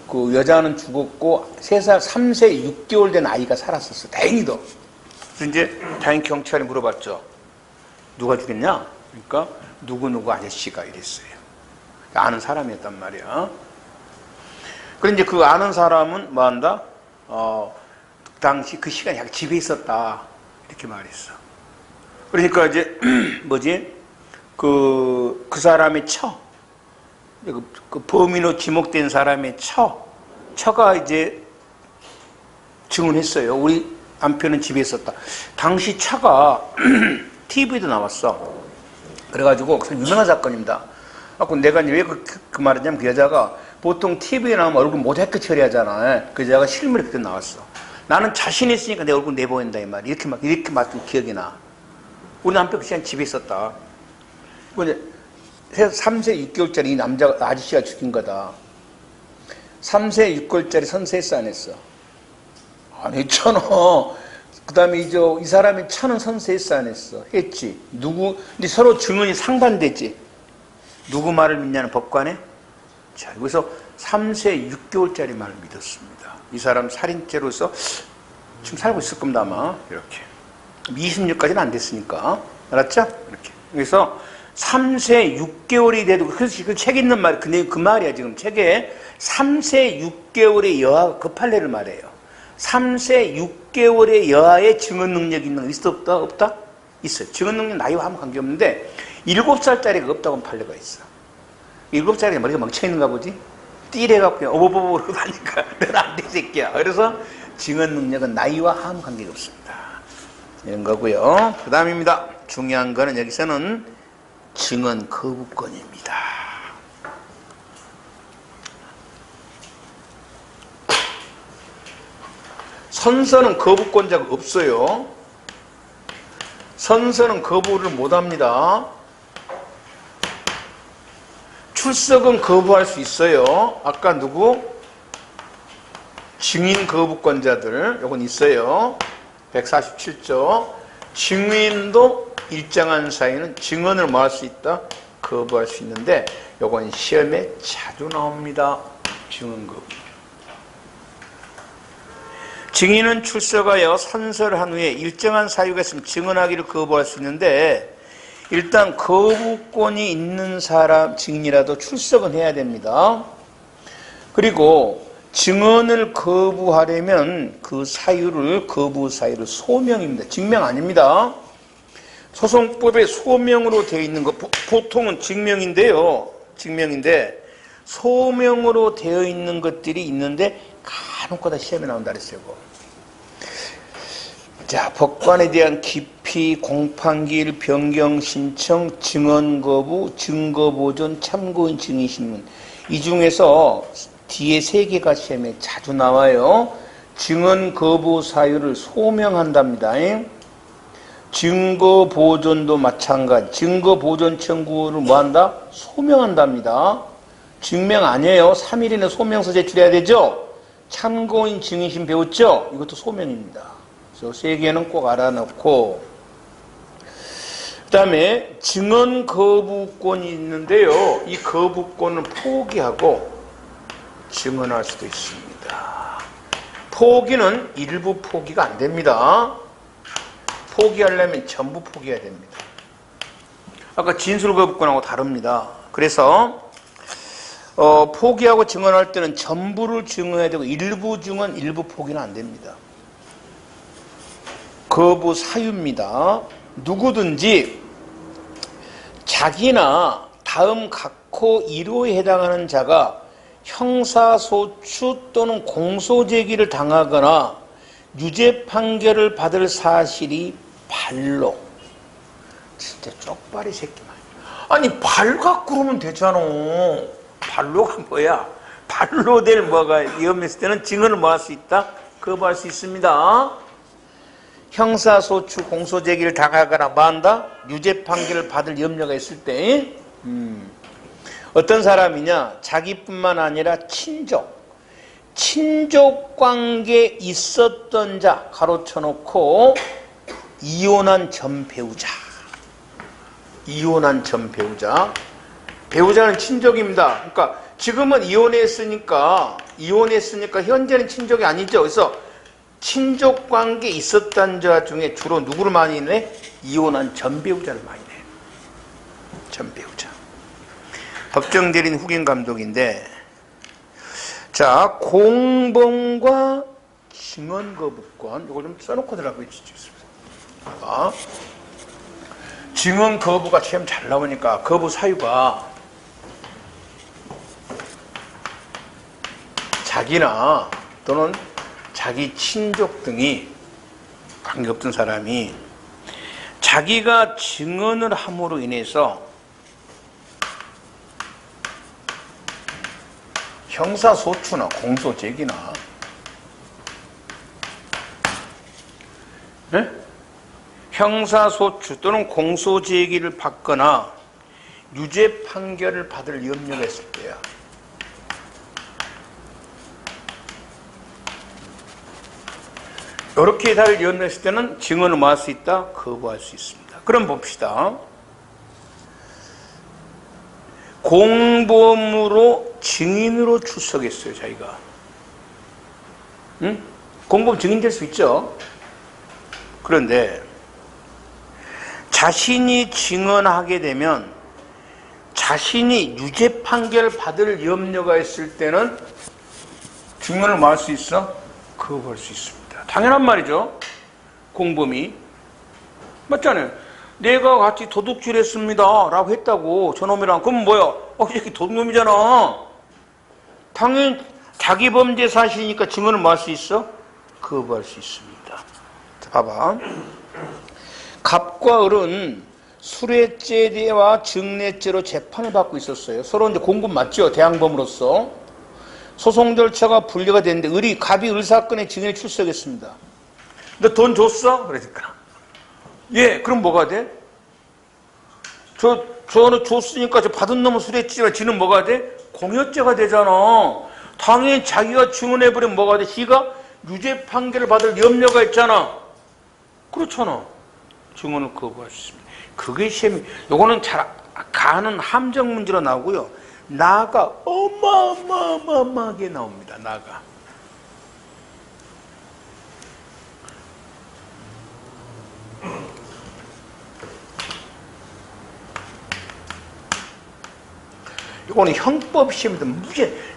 Speaker 1: 그 여자는 죽었고 3살, 3세 6개월 된 아이가 살았었어요. 다행히도. 그래서 이제 다행 경찰이 물어봤죠. 누가 죽였냐? 그러니까 누구누구 아저씨가 이랬어요. 아는 사람이었단 말이야. 그런데 이제 그 아는 사람은 뭐 한다? 그 당시 그 시간에 집에 있었다. 이렇게 말했어. 그러니까 이제 뭐지? 그 사람의 그 범인으로 지목된 사람의 처가 이제 증언했어요. 우리 남편은 집에 있었다. 당시 처가 TV도 나왔어. 그래가지고 유명한 사건입니다. 내가 왜 그 말했냐면, 그 여자가 보통 TV에 나오면 얼굴 모자이크 처리하잖아. 그 여자가 실물이 그때 나왔어. 나는 자신 있으니까 내 얼굴 내보인다 이 말이야. 이렇게 맞은 기억이 나. 우리 남편 그 시간 집에 있었다. 3세 6개월짜리 이 남자 아저씨가 죽인 거다. 3세 6개월짜리 선세했어, 안 했어? 안 했잖아. 그 다음에 이 사람이 차는 선세했어, 안 했어? 했지. 근데 서로 증언이 상반되지. 누구 말을 믿냐는 법관에? 자, 여기서 3세 6개월짜리 말을 믿었습니다. 이 사람 살인죄로서 지금 살고 있을 겁니다, 아마. 이렇게. 20년까지는 안 됐으니까. 알았죠? 이렇게. 그래서 3세 6개월이 돼도, 그래서 그 책에 있는 말, 그 말이야, 지금 책에. 3세 6개월의 여아가 그 판례를 말해요. 3세 6개월의 여아의 증언 능력이 있는 거 있어, 없다? 없다? 있어요. 증언 능력 나이와 아무 관계없는데 7살짜리가 없다고 하는 판례가 있어. 7살짜리가 머리가 멍청있는가 보지? 띠래갖고 그냥 어버버버 그러고 다니까 넌 안 돼, 새끼야. 그래서 증언 능력은 나이와 아무 관계가 없습니다. 이런 거고요. 그 다음입니다. 중요한 거는 여기서는 증언 거부권입니다. 선서는 거부권자가 없어요. 선서는 거부를 못합니다. 출석은 거부할 수 있어요. 아까 누구? 증인 거부권자들, 요건 있어요. 147조. 증인도 일정한 사이는 증언을 뭐 할 수 있다? 거부할 수 있는데, 요건 시험에 자주 나옵니다. 증언 거부. 증인은 출석하여 선서를 한 후에 일정한 사유가 있으면 증언하기를 거부할 수 있는데, 일단 거부권이 있는 사람 증인이라도 출석은 해야 됩니다. 그리고 증언을 거부하려면 그 사유를, 거부 사유를 소명입니다. 증명 아닙니다. 소송법에 소명으로 되어 있는 것, 보통은 증명인데요. 증명인데 소명으로 되어 있는 것들이 있는데 간혹가다 시험에 나온다 그랬어요. 자, 법관에 대한 기피, 공판기일, 변경 신청, 증언 거부, 증거 보존, 참고인 증인 신문. 이 중에서 뒤에 3개가 시험에 자주 나와요. 증언 거부 사유를 소명한답니다. 증거 보존도 마찬가지. 증거 보존 청구를 뭐한다? 소명한답니다. 증명 아니에요. 3일 이내 소명서 제출해야 되죠. 참고인 증인신 배웠죠? 이것도 소명입니다. 그래서 3개는 꼭 알아놓고, 그 다음에 증언 거부권이 있는데요. 이 거부권을 포기하고 증언할 수도 있습니다. 포기는 일부 포기가 안 됩니다. 포기하려면 전부 포기해야 됩니다. 아까 진술거부권하고 다릅니다. 그래서 포기하고 증언할 때는 전부를 증언해야 되고 일부 증언, 일부 포기는 안 됩니다. 거부 사유입니다. 누구든지 자기나 다음 각호 1호에 해당하는 자가 형사소추 또는 공소제기를 당하거나 유죄 판결을 받을 사실이 발로, 진짜 쪽발이 새끼만. 아니 발 갖고 그러면 되잖아. 발로가 뭐야? 발로 될 뭐가 위험했을 때는 증언을 뭐 할 수 있다? 거부할 수 있습니다. 형사소추 공소제기를 당하거나 뭐한다? 유죄 판결을 받을 염려가 있을 때 어떤 사람이냐? 자기뿐만 아니라 친족 관계에 있었던 자 가로쳐놓고 이혼한 전 배우자. 이혼한 전 배우자. 배우자는 친족입니다. 그러니까 지금은 이혼했으니까 현재는 친족이 아니죠. 그래서 친족 관계에 있었던 자 중에 주로 누구를 많이 내? 이혼한 전 배우자를 많이 내. 전 배우자. 법정 대리인 후견 감독인데, 자, 공범과 증언 거부권, 이걸 좀 써놓고 들어가고 있습니다. 증언 거부가 시험 잘 나오니까 거부 사유가 자기나 또는 자기 친족 등이 관계없던 사람이 자기가 증언을 함으로 인해서 형사소추나 공소제기나 네? 형사소추 또는 공소제기를 받거나 유죄 판결을 받을 염려가 있을 때야. 이렇게 다를 염려했을 때는 증언을 뭐 할 수 있다? 거부할 수 있습니다. 그럼 봅시다. 공범으로 증인으로 출석했어요, 자기가. 응? 공범 증인 될 수 있죠. 그런데 자신이 증언하게 되면 자신이 유죄 판결을 받을 염려가 있을 때는 증언을 뭐 할 수 있어? 거부할 수 있습니다. 당연한 말이죠. 공범이. 맞잖아요. 내가 같이 도둑질했습니다 라고 했다고 저놈이랑. 그럼 뭐야? 이 새끼 도둑놈이잖아. 당연히 자기 범죄 사실이니까 증언을 뭐 할 수 있어? 거부할 수 있습니다. 자, 봐봐. 갑과 을은 수뢰죄와 증례죄로 재판을 받고 있었어요. 서로 이제 공범 맞죠? 대항범으로서. 소송 절차가 분리가 됐는데 갑이 을 사건에 증인에 출석했습니다. 너 돈 줬어? 그러니까. 예, 그럼 뭐가 돼? 저는 줬으니까 저 받은 놈은 수뢰죄가 지는 뭐가 돼? 공여죄가 되잖아. 당연히 자기가 증언해버리면 뭐가 돼? 지가 유죄 판결을 받을 염려가 있잖아. 그렇잖아. 증언을 거부할 수 있습니다. 그게 시험이, 요거는 잘 가는 함정 문제로 나오고요. 나가 어마어마하게 나옵니다. 나가. 이거는 형법 시험이다.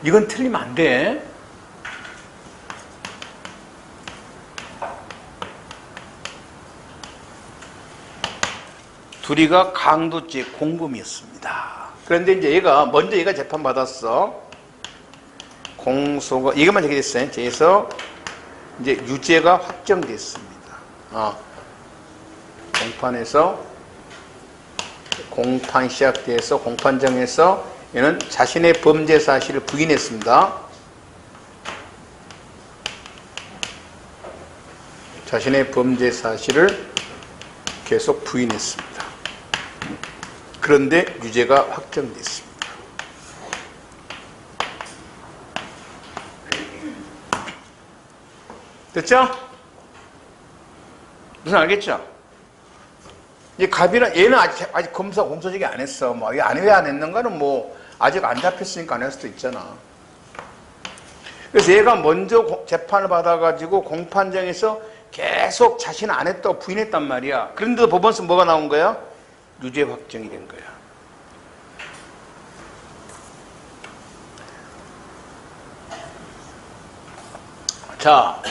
Speaker 1: 이건 틀리면 안 돼. 둘이가 강도죄 공범이었습니다. 그런데 이제 얘가 재판받았어. 공소가, 이것만 얘기됐어요. 그래서 이제 유죄가 확정됐습니다. 공판 시작돼서 공판장에서 얘는 자신의 범죄 사실을 부인했습니다. 자신의 범죄 사실을 계속 부인했습니다. 그런데 유죄가 확정됐습니다. 됐죠? 무슨 알겠죠? 이 갑이랑 얘는 아직 공소제기 안 했어. 왜 안 했는가는 아직 안 잡혔으니까 안 할 수도 있잖아. 그래서 얘가 먼저 재판을 받아가지고 공판장에서 계속 자신은 안 했다고 부인했단 말이야. 그런데도 법원에서 뭐가 나온 거야? 유죄 확정이 된 거야. 자,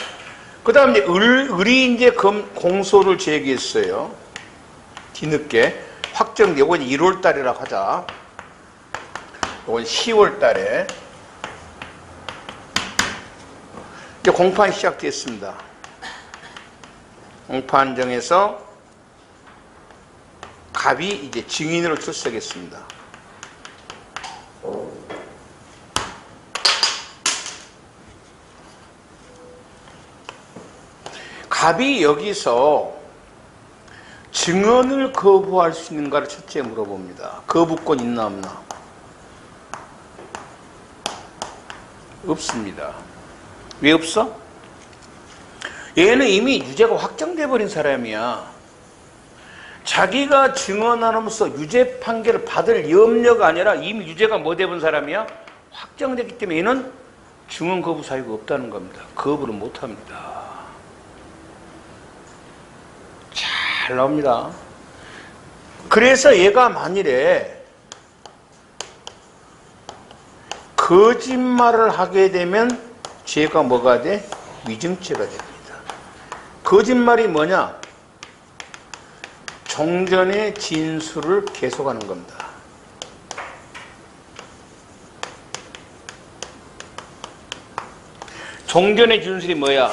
Speaker 1: 그 다음 이제 을이 이제 공소를 제기했어요. 뒤늦게. 확정되고, 이건 1월 달이라고 하자. 이건 10월 달에. 이제 공판이 시작됐습니다. 공판정에서 갑이 이제 증인으로 출석했습니다. 갑이 여기서 증언을 거부할 수 있는가를 첫째 물어봅니다. 거부권 있나 없나? 없습니다. 왜 없어? 얘는 이미 유죄가 확정돼 버린 사람이야. 자기가 증언하면서 유죄 판결을 받을 염려가 아니라 이미 유죄가 뭐 돼본 사람이야? 확정됐기 때문에 얘는 증언 거부 사유가 없다는 겁니다. 거부를 못합니다. 잘 나옵니다. 그래서 얘가 만일에 거짓말을 하게 되면 죄가 뭐가 돼? 위증죄가 됩니다. 거짓말이 뭐냐? 종전의 진술을 계속하는 겁니다. 종전의 진술이 뭐야?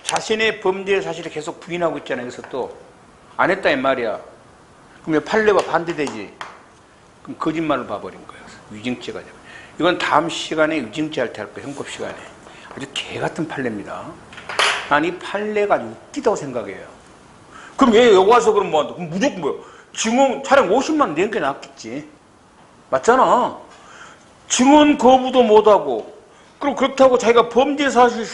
Speaker 1: 자신의 범죄 사실을 계속 부인하고 있잖아요. 그래서 또 안 했다 이 말이야. 그러면 판례와 반대되지. 그럼 거짓말을 봐버린 거예요. 위증죄가 됩니다. 이건 다음 시간에 위증죄 할 때 할 거예요. 형법 시간에. 아주 개같은 판례입니다. 난 이 판례가 웃기다고 생각해요. 그럼 얘 여기 와서 그럼 뭐 한다? 그럼 무조건 뭐야? 증언 차량 50만 낸 게 낫겠지. 맞잖아. 증언 거부도 못하고, 그럼 그렇다고 자기가 범죄 사실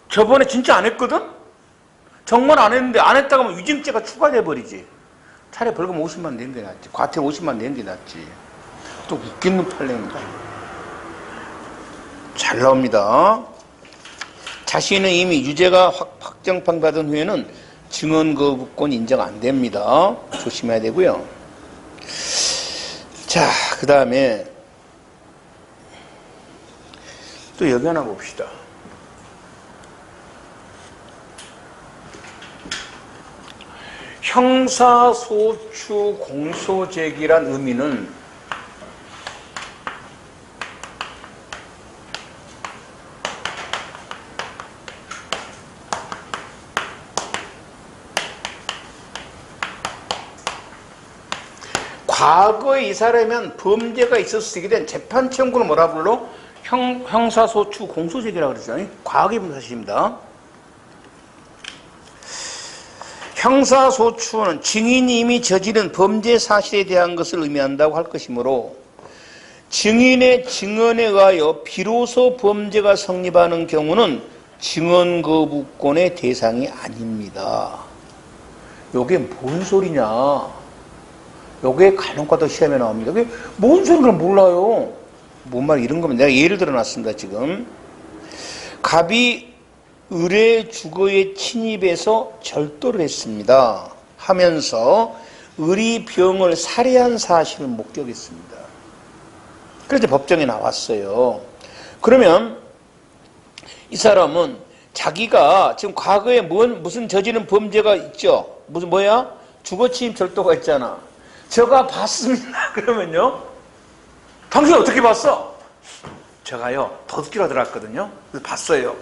Speaker 1: 저번에 진짜 안 했거든? 정말 안 했는데 안 했다고 하면 위증죄가 추가돼 버리지. 차라리 벌금 50만 낸 게 낫지. 과태 50만 낸 게 낫지. 또 웃기는 판례입니다. 잘 나옵니다. 자신은 이미 유죄가 확정판 받은 후에는 증언 거부권 인정 안 됩니다. 조심해야 되고요. 자, 그 다음에 또 여기 하나 봅시다. 형사소추 공소제기란 의미는 과거에 이 사람은 범죄가 있었을 수 있게 된 재판 청구를 뭐라 불러? 형사소추 공소제기라고 그러잖아요. 과거의 사실입니다. 형사소추는 증인이 이미 저지른 범죄 사실에 대한 것을 의미한다고 할 것이므로 증인의 증언에 의하여 비로소 범죄가 성립하는 경우는 증언 거부권의 대상이 아닙니다. 이게 뭔 소리냐? 이게 간혹가다 시험에 나옵니다. 이게 뭔 소리인가 몰라요. 뭔 말 이런 거면 내가 예를 들어 놨습니다. 지금 갑이 을의 주거에 침입해서 절도를 했습니다. 하면서 을이 병을 살해한 사실을 목격했습니다. 그래서 법정에 나왔어요. 그러면 이 사람은 자기가 지금 과거에 무슨 저지른 범죄가 있죠? 뭐야? 주거 침입 절도가 있잖아. 제가 봤습니다. 그러면요. 당신 어떻게 봤어? 제가요, 도둑질하러 들어갔거든요. 그래서 봤어요.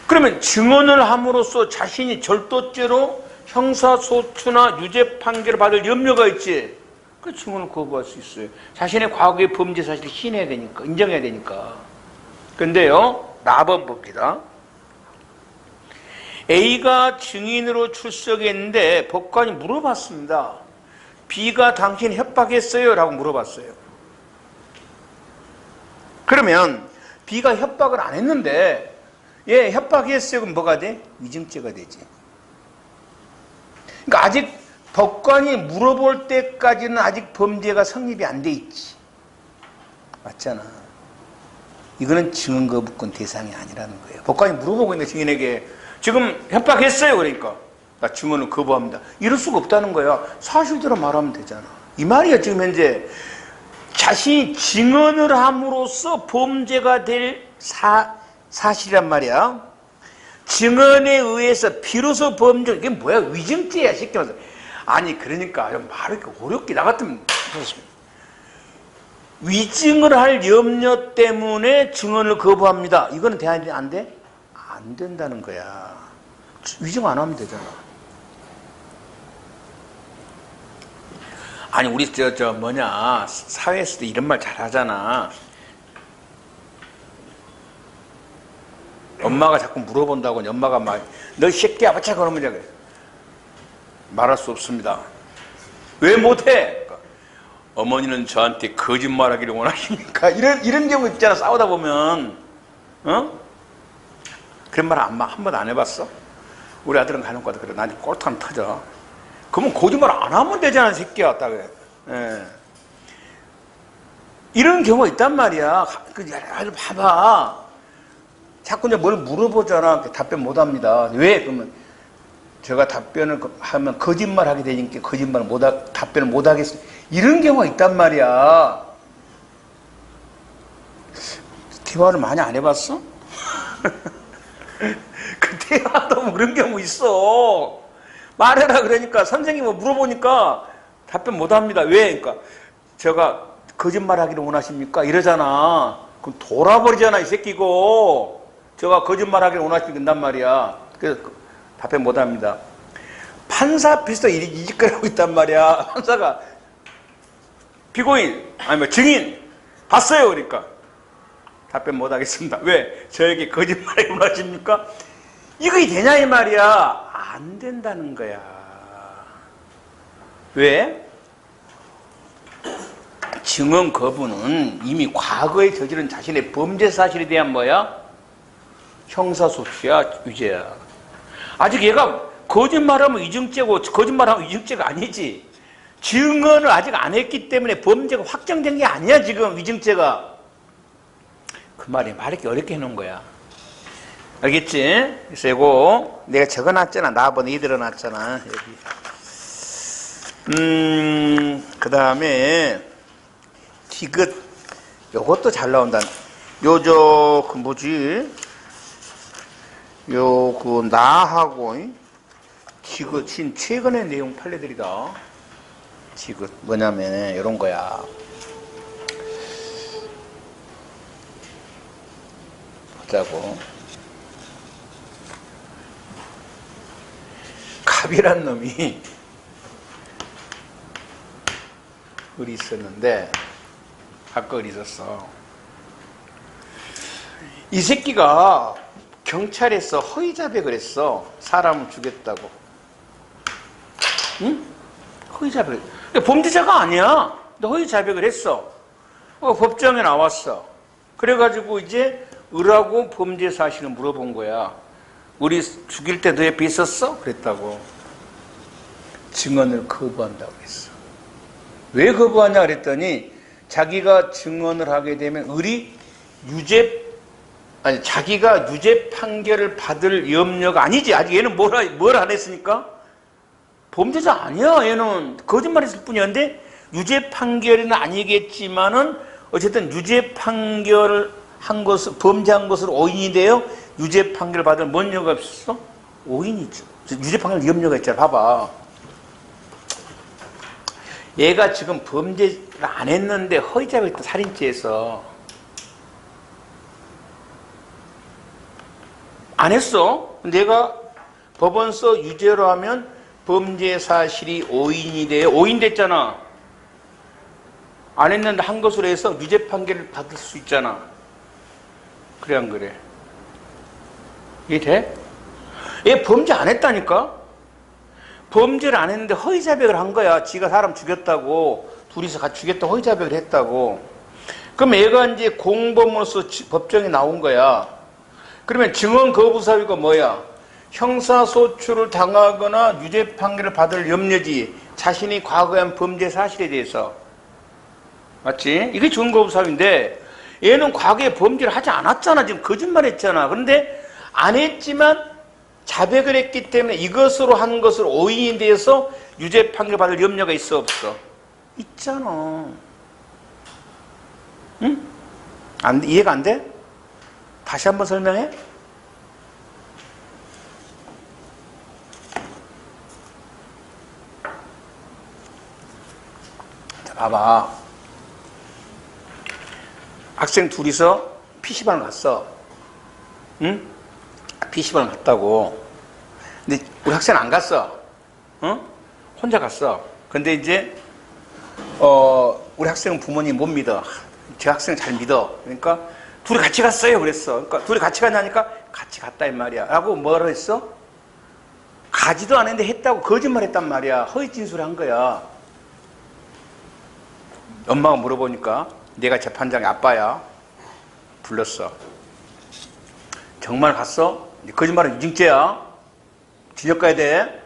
Speaker 1: 그러면 증언을 함으로써 자신이 절도죄로 형사소추나 유죄 판결을 받을 염려가 있지. 그 증언을 거부할 수 있어요. 자신의 과거의 범죄 사실을 시인해야 되니까, 인정해야 되니까. 근데요, 나번 봅니다. A가 증인으로 출석했는데 법관이 물어봤습니다. B가 당신 협박했어요? 라고 물어봤어요. 그러면 B가 협박을 안 했는데 예, 협박했어요. 그럼 뭐가 돼? 위증죄가 되지. 그러니까 아직 법관이 물어볼 때까지는 아직 범죄가 성립이 안 돼 있지. 맞잖아. 이거는 증언거부권 대상이 아니라는 거예요. 법관이 물어보고 있는 증인에게 지금 협박했어요. 그러니까 나 증언을 거부합니다. 이럴 수가 없다는 거야. 사실대로 말하면 되잖아. 이 말이야. 지금 현재 자신이 증언을 함으로써 범죄가 될 사실이란 말이야. 증언에 의해서 비로소 범죄, 이게 뭐야? 위증죄야, 쉽게 말해서. 아니, 그러니까 말을 이렇게 어렵게 나 같으면 위증을 할 염려 때문에 증언을 거부합니다. 이거는 대안이 안 돼? 안 된다는 거야. 위증 안 하면 되잖아. 아니, 우리 사회에서도 이런 말 잘하잖아. 엄마가 자꾸 물어본다고 엄마가 막 너 새끼야 바짝 그러면 그래. 말할 수 없습니다. 왜 못해? 그러니까, 어머니는 저한테 거짓말하기를 원하십니까? 이런 경우 있잖아. 싸우다 보면 그런 말 한 번도 안 해봤어? 우리 아들은 간혹가다 그래. 나한테 꼴통 터져. 그러면 거짓말 안 하면 되잖아, 새끼야. 딱 그래. 예. 이런 경우가 있단 말이야. 아들 봐봐. 자꾸 이제 뭘 물어보잖아. 답변 못 합니다. 왜? 그러면 제가 답변을 하면 거짓말 하게 되니까 답변을 못 하겠어요. 이런 경우가 있단 말이야. 대화를 많이 안 해봤어? 그 대화도 그런 경우 있어. 말해라 그러니까 선생님이 물어보니까 답변 못 합니다. 왜? 그러니까 제가 거짓말 하기를 원하십니까? 이러잖아. 그럼 돌아버리잖아, 이 새끼고. 제가 거짓말 하기를 원하시는단 말이야. 그래서 답변 못 합니다. 판사 앞에서 이 짓거리 하고 있단 말이야. 판사가 피고인, 아니면 증인, 봤어요. 그러니까. 답변 못 하겠습니다. 왜? 저에게 거짓말 하기를 원하십니까? 이거 되냐, 이 말이야. 안 된다는 거야. 왜? 증언 거부는 이미 과거에 저지른 자신의 범죄 사실에 대한 뭐야? 형사소추야, 유죄야. 아직 얘가 거짓말하면 위증죄고 거짓말하면 위증죄가 아니지. 증언을 아직 안 했기 때문에 범죄가 확정된 게 아니야, 지금 위증죄가. 그 말이 이렇게 어렵게 해놓은 거야. 알겠지? 그래서 이거 내가 적어놨잖아. 나번에 이들어놨잖아. 여기. 그 다음에 디귿. 요것도 잘 나온다. 그 뭐지? 나하고 디귿인 최근의 내용 판례들이다. 디귿 뭐냐면 이런 거야. 보자고. 갑이란 놈이 을이 있었는데 아까 을이 있었어. 이 새끼가 경찰에서 허위자백을 했어. 사람을 죽였다고. 응? 허위자백. 범죄자가 아니야. 근데 허위자백을 했어. 법정에 나왔어. 그래가지고 이제 을하고 범죄 사실을 물어본 거야. 우리 죽일 때 너 옆에 있었어? 그랬다고. 증언을 거부한다고 했어. 왜 거부하냐 그랬더니 자기가 증언을 하게 되면 을이 자기가 유죄 판결을 받을 염려가 아니지. 아직 얘는 뭘 안 했으니까? 범죄자 아니야. 얘는 거짓말 했을 뿐이었는데 유죄 판결은 아니겠지만은 어쨌든 유죄 판결을 범죄한 것으로 오인이 돼요. 유죄 판결을 받을 뭔 염려가 없었어? 오인이죠. 유죄 판결 염려가 있잖아. 봐봐. 얘가 지금 범죄를 안 했는데 허위자백을 했던 살인죄에서 안 했어. 내가 법원서 유죄로 하면 범죄 사실이 오인이 돼요. 오인 됐잖아. 안 했는데 한 것으로 해서 유죄 판결을 받을 수 있잖아. 그래 안 그래? 이해 돼? 얘 범죄 안 했다니까? 범죄를 안 했는데 허위자백을 한 거야. 지가 사람 죽였다고. 둘이서 같이 죽였다고 허위자백을 했다고. 그럼 얘가 이제 공범으로서 법정에 나온 거야. 그러면 증언 거부 사유가 뭐야? 형사소추를 당하거나 유죄 판결을 받을 염려지. 자신이 과거에 한 범죄 사실에 대해서. 맞지? 이게 증언 거부 사유인데 얘는 과거에 범죄를 하지 않았잖아. 지금 거짓말했잖아. 그런데 안 했지만 자백을 했기 때문에 이것으로 한 것으로 오인이 되어서 유죄 판결 받을 염려가 있어 없어? 있잖아. 응? 이해가 안 돼? 다시 한번 설명해. 자, 봐봐. 학생 둘이서 PC방을 갔어. 응? PC방을 갔다고. 근데 우리 학생은 안 갔어. 어? 혼자 갔어. 근데 이제 우리 학생은 부모님 못 믿어. 제 학생 잘 믿어. 그러니까 둘이 같이 갔어요. 그랬어. 그러니까 둘이 같이 갔냐니까 같이 갔다 이 말이야. 라고 뭐라 했어? 가지도 않았는데 했다고 거짓말 했단 말이야. 허위 진술한 거야. 엄마가 물어보니까 내가 재판장의 아빠야. 불렀어. 정말 갔어? 거짓말은 유증죄야. 진역 가야 돼.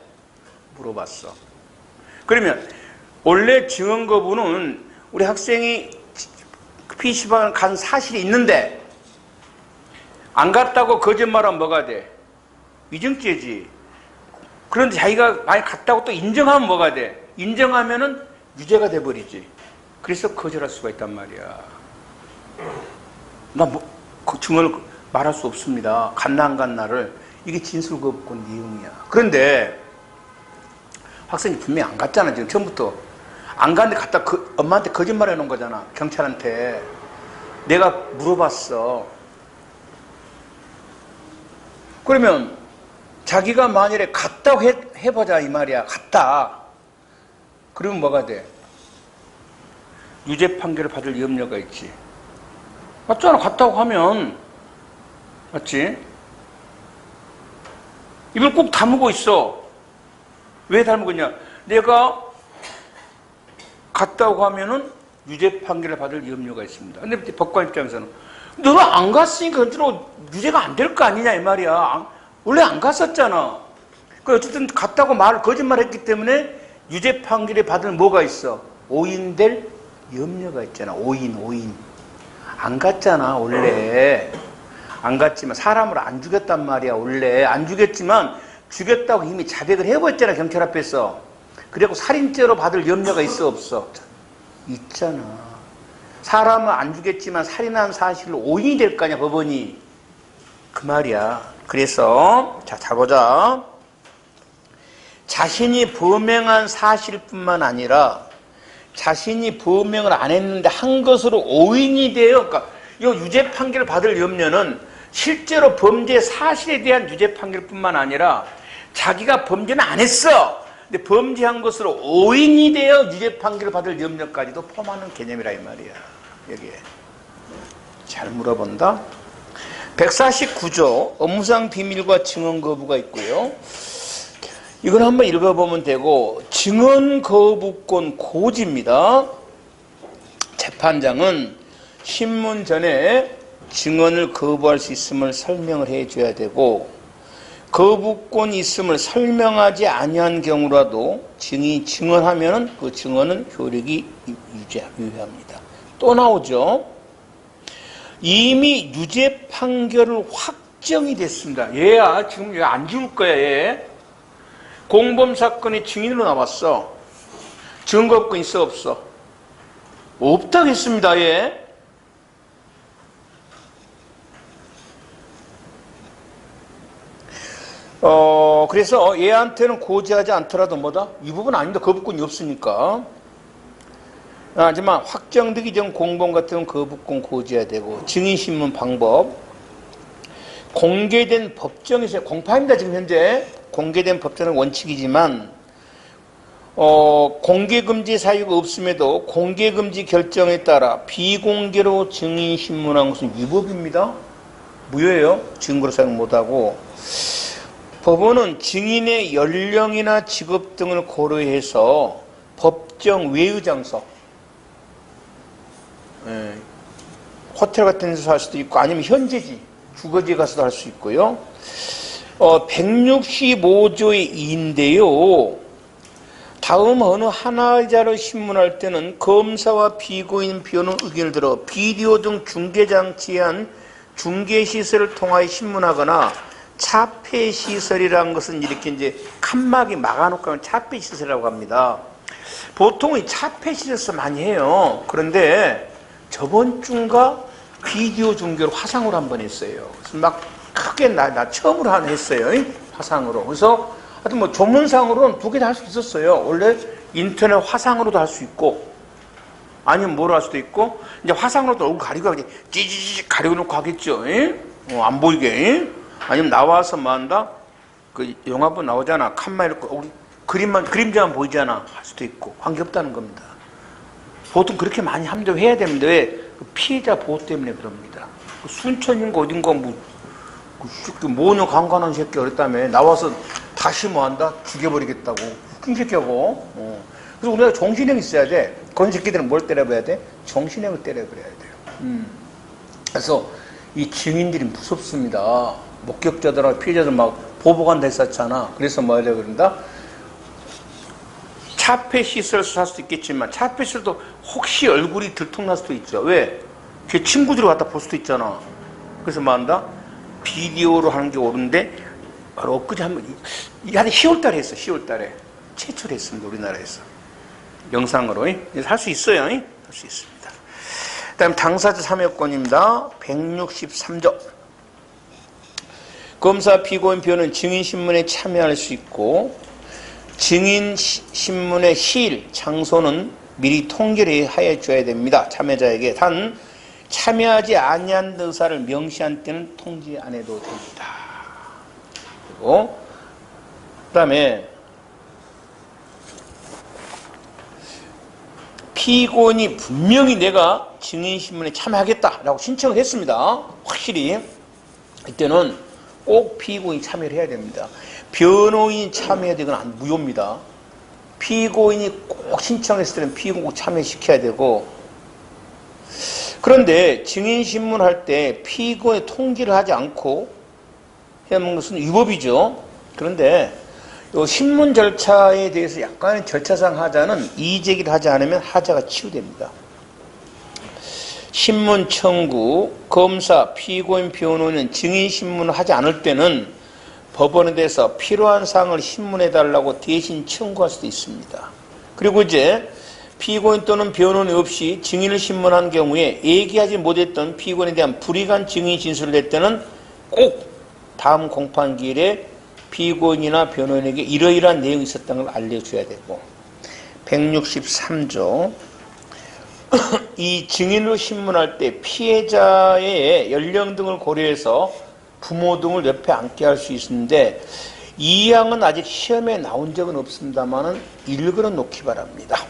Speaker 1: 물어봤어. 그러면 원래 증언 거부는 우리 학생이 PC방을 간 사실이 있는데 안 갔다고 거짓말하면 뭐가 돼? 위증죄지. 그런데 자기가 많이 갔다고 또 인정하면 뭐가 돼? 인정하면은 유죄가 돼버리지. 그래서 거절할 수가 있단 말이야. 그 증언을 말할 수 없습니다. 갔나 안 갔나를. 이게 진술거부권 내용이야. 그런데 학생이 분명히 안 갔잖아. 지금 처음부터. 안 갔는데 갔다 엄마한테 거짓말 해놓은 거잖아. 경찰한테. 내가 물어봤어. 그러면 자기가 만일에 갔다고 해보자 이 말이야. 갔다. 그러면 뭐가 돼? 유죄 판결을 받을 염려가 있지. 맞잖아. 갔다고 하면. 맞지? 입을 꼭 다물고 있어. 왜 다물고 있냐? 내가 갔다고 하면은 유죄 판결을 받을 염려가 있습니다. 근데 법관 입장에서는 너가 안 갔으니까 그대로 유죄가 안 될 거 아니냐 이 말이야. 원래 안 갔었잖아. 그 어쨌든 갔다고 거짓말 했기 때문에 유죄 판결을 받을 뭐가 있어? 오인될 염려가 있잖아. 오인. 안 갔잖아 원래. 안 갔지만 사람을 안 죽였단 말이야. 원래 안 죽였지만 죽였다고 이미 자백을 해버렸잖아. 경찰 앞에서. 그리고 살인죄로 받을 염려가 있어 없어? 있잖아. 사람은 안 죽였지만 살인한 사실로 오인이 될 거 아니야 법원이. 그 말이야. 그래서 잘 보자. 자신이 범행한 사실뿐만 아니라 자신이 범행을 안 했는데 한 것으로 오인이 돼요. 그러니까 이 유죄 판결을 받을 염려는 실제로 범죄 사실에 대한 유죄 판결뿐만 아니라 자기가 범죄는 안 했어. 근데 범죄한 것으로 오인이 되어 유죄 판결을 받을 염려까지도 포함하는 개념이라 이 말이야. 여기에. 잘 물어본다. 149조 업무상 비밀과 증언 거부가 있고요. 이건 한번 읽어보면 되고 증언 거부권 고지입니다. 재판장은 신문 전에 증언을 거부할 수 있음을 설명을 해줘야 되고 거부권이 있음을 설명하지 아니한 경우라도 증인이 증언하면 그 증언은 효력이 유효합니다. 또 나오죠. 이미 유죄 판결을 확정이 됐습니다. 얘야 지금 얘 안 죽을 거야. 얘 공범 사건의 증인으로 나왔어. 증거권 있어 없어? 없다고 했습니다. 얘. 그래서 얘한테는 고지하지 않더라도 뭐다? 이 부분 아닙니다. 거부권이 없으니까. 하지만 확정되기 전 공범 같은 거부권 고지해야 되고 증인신문 방법 공개된 법정에서 공파입니다. 지금 현재 공개된 법정은 원칙이지만 공개금지 사유가 없음에도 공개금지 결정에 따라 비공개로 증인신문한 것은 위법입니다. 무효예요. 증거로 사용 못하고 법원은 증인의 연령이나 직업 등을 고려해서 법정 외의 장소 호텔 같은 데서 할 수도 있고 아니면 현재지 주거지에 가서도 할 수 있고요. 165조의 2인데요. 다음 어느 하나의 자를 신문할 때는 검사와 피고인, 변호인 의견을 들어 비디오 등 중계장치에 한 중계시설을 통하여 신문하거나 차폐시설이라는 것은 이렇게 이제 칸막이 막아놓고 하면 차폐시설이라고 합니다. 보통 이 차폐시설에서 많이 해요. 그런데 저번 주인가 비디오 중계로 화상으로 한번 했어요. 그래서 막 크게 나 처음으로 했어요. 화상으로. 그래서 하여튼 뭐 조문상으로는 두 개 다 할 수 있었어요. 원래 인터넷 화상으로도 할 수 있고 아니면 뭐로 할 수도 있고 이제 화상으로도 얼굴 가리고 이제 찌찌찌 가리고 놓고 하겠죠. 안 보이게. 아니면 나와서 뭐 한다? 그 영화본 나오잖아. 칸만 이렇게 그림자만 보이잖아. 할 수도 있고 관계없다는 겁니다. 보통 그렇게 많이 합니다. 해야 됩니다. 왜? 그 피해자 보호 때문에 그럽니다. 그 순천인가 어딘가 모녀 강간한 새끼 그랬다며 나와서 다시 뭐 한다? 죽여버리겠다고. 큰 새끼하고. 그래서 우리가 정신형이 있어야 돼. 그런 새끼들은 뭘 때려봐야 돼? 정신형을 때려버려야 돼요. 그래서 이 증인들이 무섭습니다. 목격자들하고 피해자들 막 보복한다 했었잖아. 그래서 뭐 하려고 그런다? 차폐시설에서 살 수도 있겠지만 차폐시설도 혹시 얼굴이 들통날 수도 있죠. 왜? 제 친구들이 갖다 볼 수도 있잖아. 그래서 뭐 한다? 비디오로 하는 게 옳은데 엊그제 한번 10월달에 했어. 10월달에 최초로 했습니다. 우리나라에서 영상으로 할 수 있어요. 할 수 있습니다. 그다음 당사자 참여권입니다. 163조 검사, 피고인, 변호인 증인신문에 참여할 수 있고 증인신문의 시일, 장소는 미리 통지를 하여 줘야 됩니다. 참여자에게. 단 참여하지 아니한 의사를 명시한 때는 통지 안 해도 됩니다. 그리고 그다음에 피고인이 분명히 내가 증인신문에 참여하겠다라고 신청을 했습니다. 확실히 이때는 꼭 피고인이 참여를 해야 됩니다. 변호인이 참여해야 되건 무효입니다. 피고인이 꼭 신청했을 때는 피고인 꼭 참여시켜야 되고 그런데 증인신문 할 때 피고인의 통지를 하지 않고 해야 하는 것은 위법이죠. 그런데 이 신문 절차에 대해서 약간의 절차상 하자는 이의제기를 하지 않으면 하자가 치유됩니다. 신문 청구, 검사, 피고인, 변호인은 증인신문을 하지 않을 때는 법원에 대해서 필요한 사항을 신문해달라고 대신 청구할 수도 있습니다. 그리고 이제 피고인 또는 변호인 없이 증인을 신문한 경우에 얘기하지 못했던 피고인에 대한 불이익한 증인 진술을 낼 때는 꼭 다음 공판기일에 피고인이나 변호인에게 이러이러한 내용이 있었다는 걸 알려줘야 되고 163조 이 증인으로 신문할 때 피해자의 연령 등을 고려해서 부모 등을 옆에 앉게 할 수 있는데 이 항은 아직 시험에 나온 적은 없습니다만 일그러 놓기 바랍니다.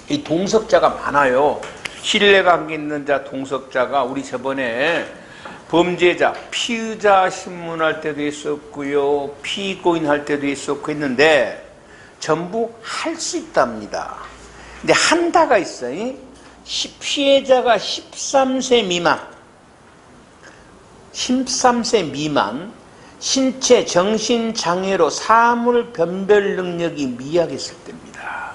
Speaker 1: 이 동석자가 많아요. 신뢰관계 있는 자 동석자가 우리 저번에 범죄자, 피의자 신문할 때도 있었고요. 피고인 할 때도 있었고 했는데 전부 할 수 있답니다. 근데 한다가 있어요. 피해자가 13세 미만, 신체 정신장애로 사물 변별 능력이 미약했을 때입니다.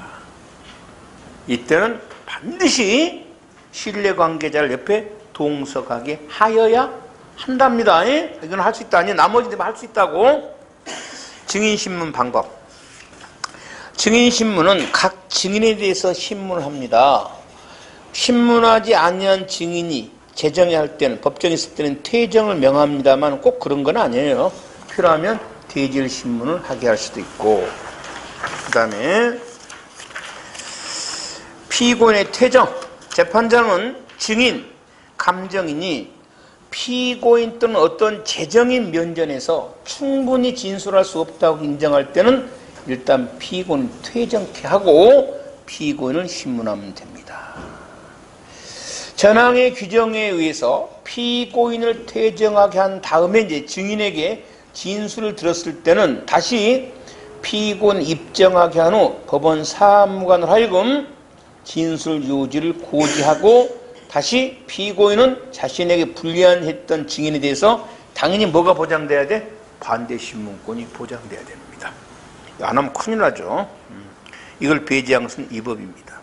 Speaker 1: 이때는 반드시 신뢰관계자를 옆에 동석하게 하여야 한답니다. 이건 할 수 있다. 아니 나머지는 할 수 있다고. 증인신문 방법. 증인신문은 각 증인에 대해서 신문을 합니다. 신문하지 아니한 증인이 재정에 할 때는 법정에 있을 때는 퇴정을 명합니다만 꼭 그런 건 아니에요. 필요하면 대질 신문을 하게 할 수도 있고 그 다음에 피고인의 퇴정. 재판장은 증인, 감정인이 피고인 또는 어떤 재정인 면전에서 충분히 진술할 수 없다고 인정할 때는 일단 피고인을 퇴정케 하고 피고인을 신문하면 됩니다. 전항의 규정에 의해서 피고인을 퇴정하게 한 다음에 이제 증인에게 진술을 들었을 때는 다시 피고인 입정하게 한 후 법원 사무관으로 하여금 진술 유지를 고지하고 다시 피고인은 자신에게 불리한 증인에 대해서 당연히 뭐가 보장돼야 돼? 반대 신문권이 보장돼야 됩니다. 안 하면 큰일 나죠. 이걸 배제한 것은 위법입니다.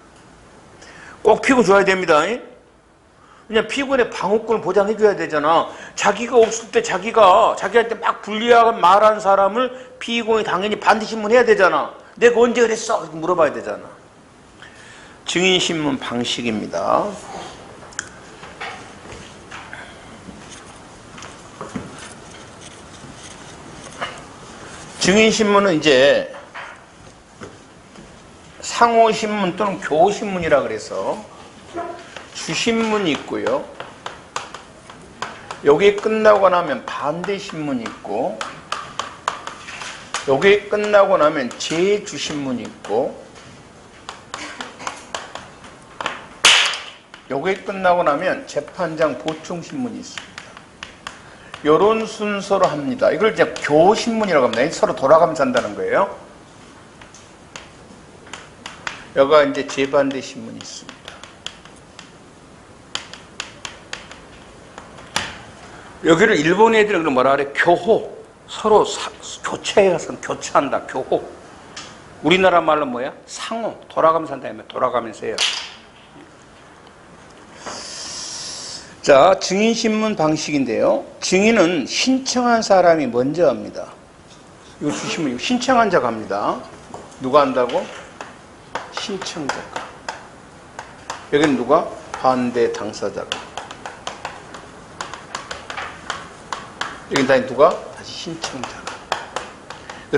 Speaker 1: 꼭 피고 줘야 됩니다. 그냥 피고인의 방어권을 보장해 줘야 되잖아. 자기가 없을 때 자기한테 막 불리하게 말한 사람을 피고인이 당연히 반대신문해야 되잖아. 내가 언제 그랬어? 이렇게 물어봐야 되잖아. 증인신문 방식입니다. 증인신문은 이제 상호신문 또는 교신문이라 그래서 주신문이 있고요. 여기 끝나고 나면 반대신문이 있고, 여기 끝나고 나면 재주신문이 있고, 여기 끝나고 나면 재판장 보충신문이 있습니다. 이런 순서로 합니다. 이걸 이제 교신문이라고 합니다. 서로 돌아가면서 한다는 거예요. 여기가 이제 재반대 신문이 있습니다. 여기를 일본 애들은 뭐라 그래? 교호. 서로 교체해서 교체한다. 교호. 우리나라 말로 뭐야? 상호. 돌아가면서 한다면 돌아가면서 해요. 자, 증인신문 방식인데요. 증인은 신청한 사람이 먼저 합니다. 이거 주시면 신청한 자가 합니다. 누가 한다고? 신청자가. 여기는 누가? 반대 당사자가. 여기는 다시 누가? 다시 신청자가.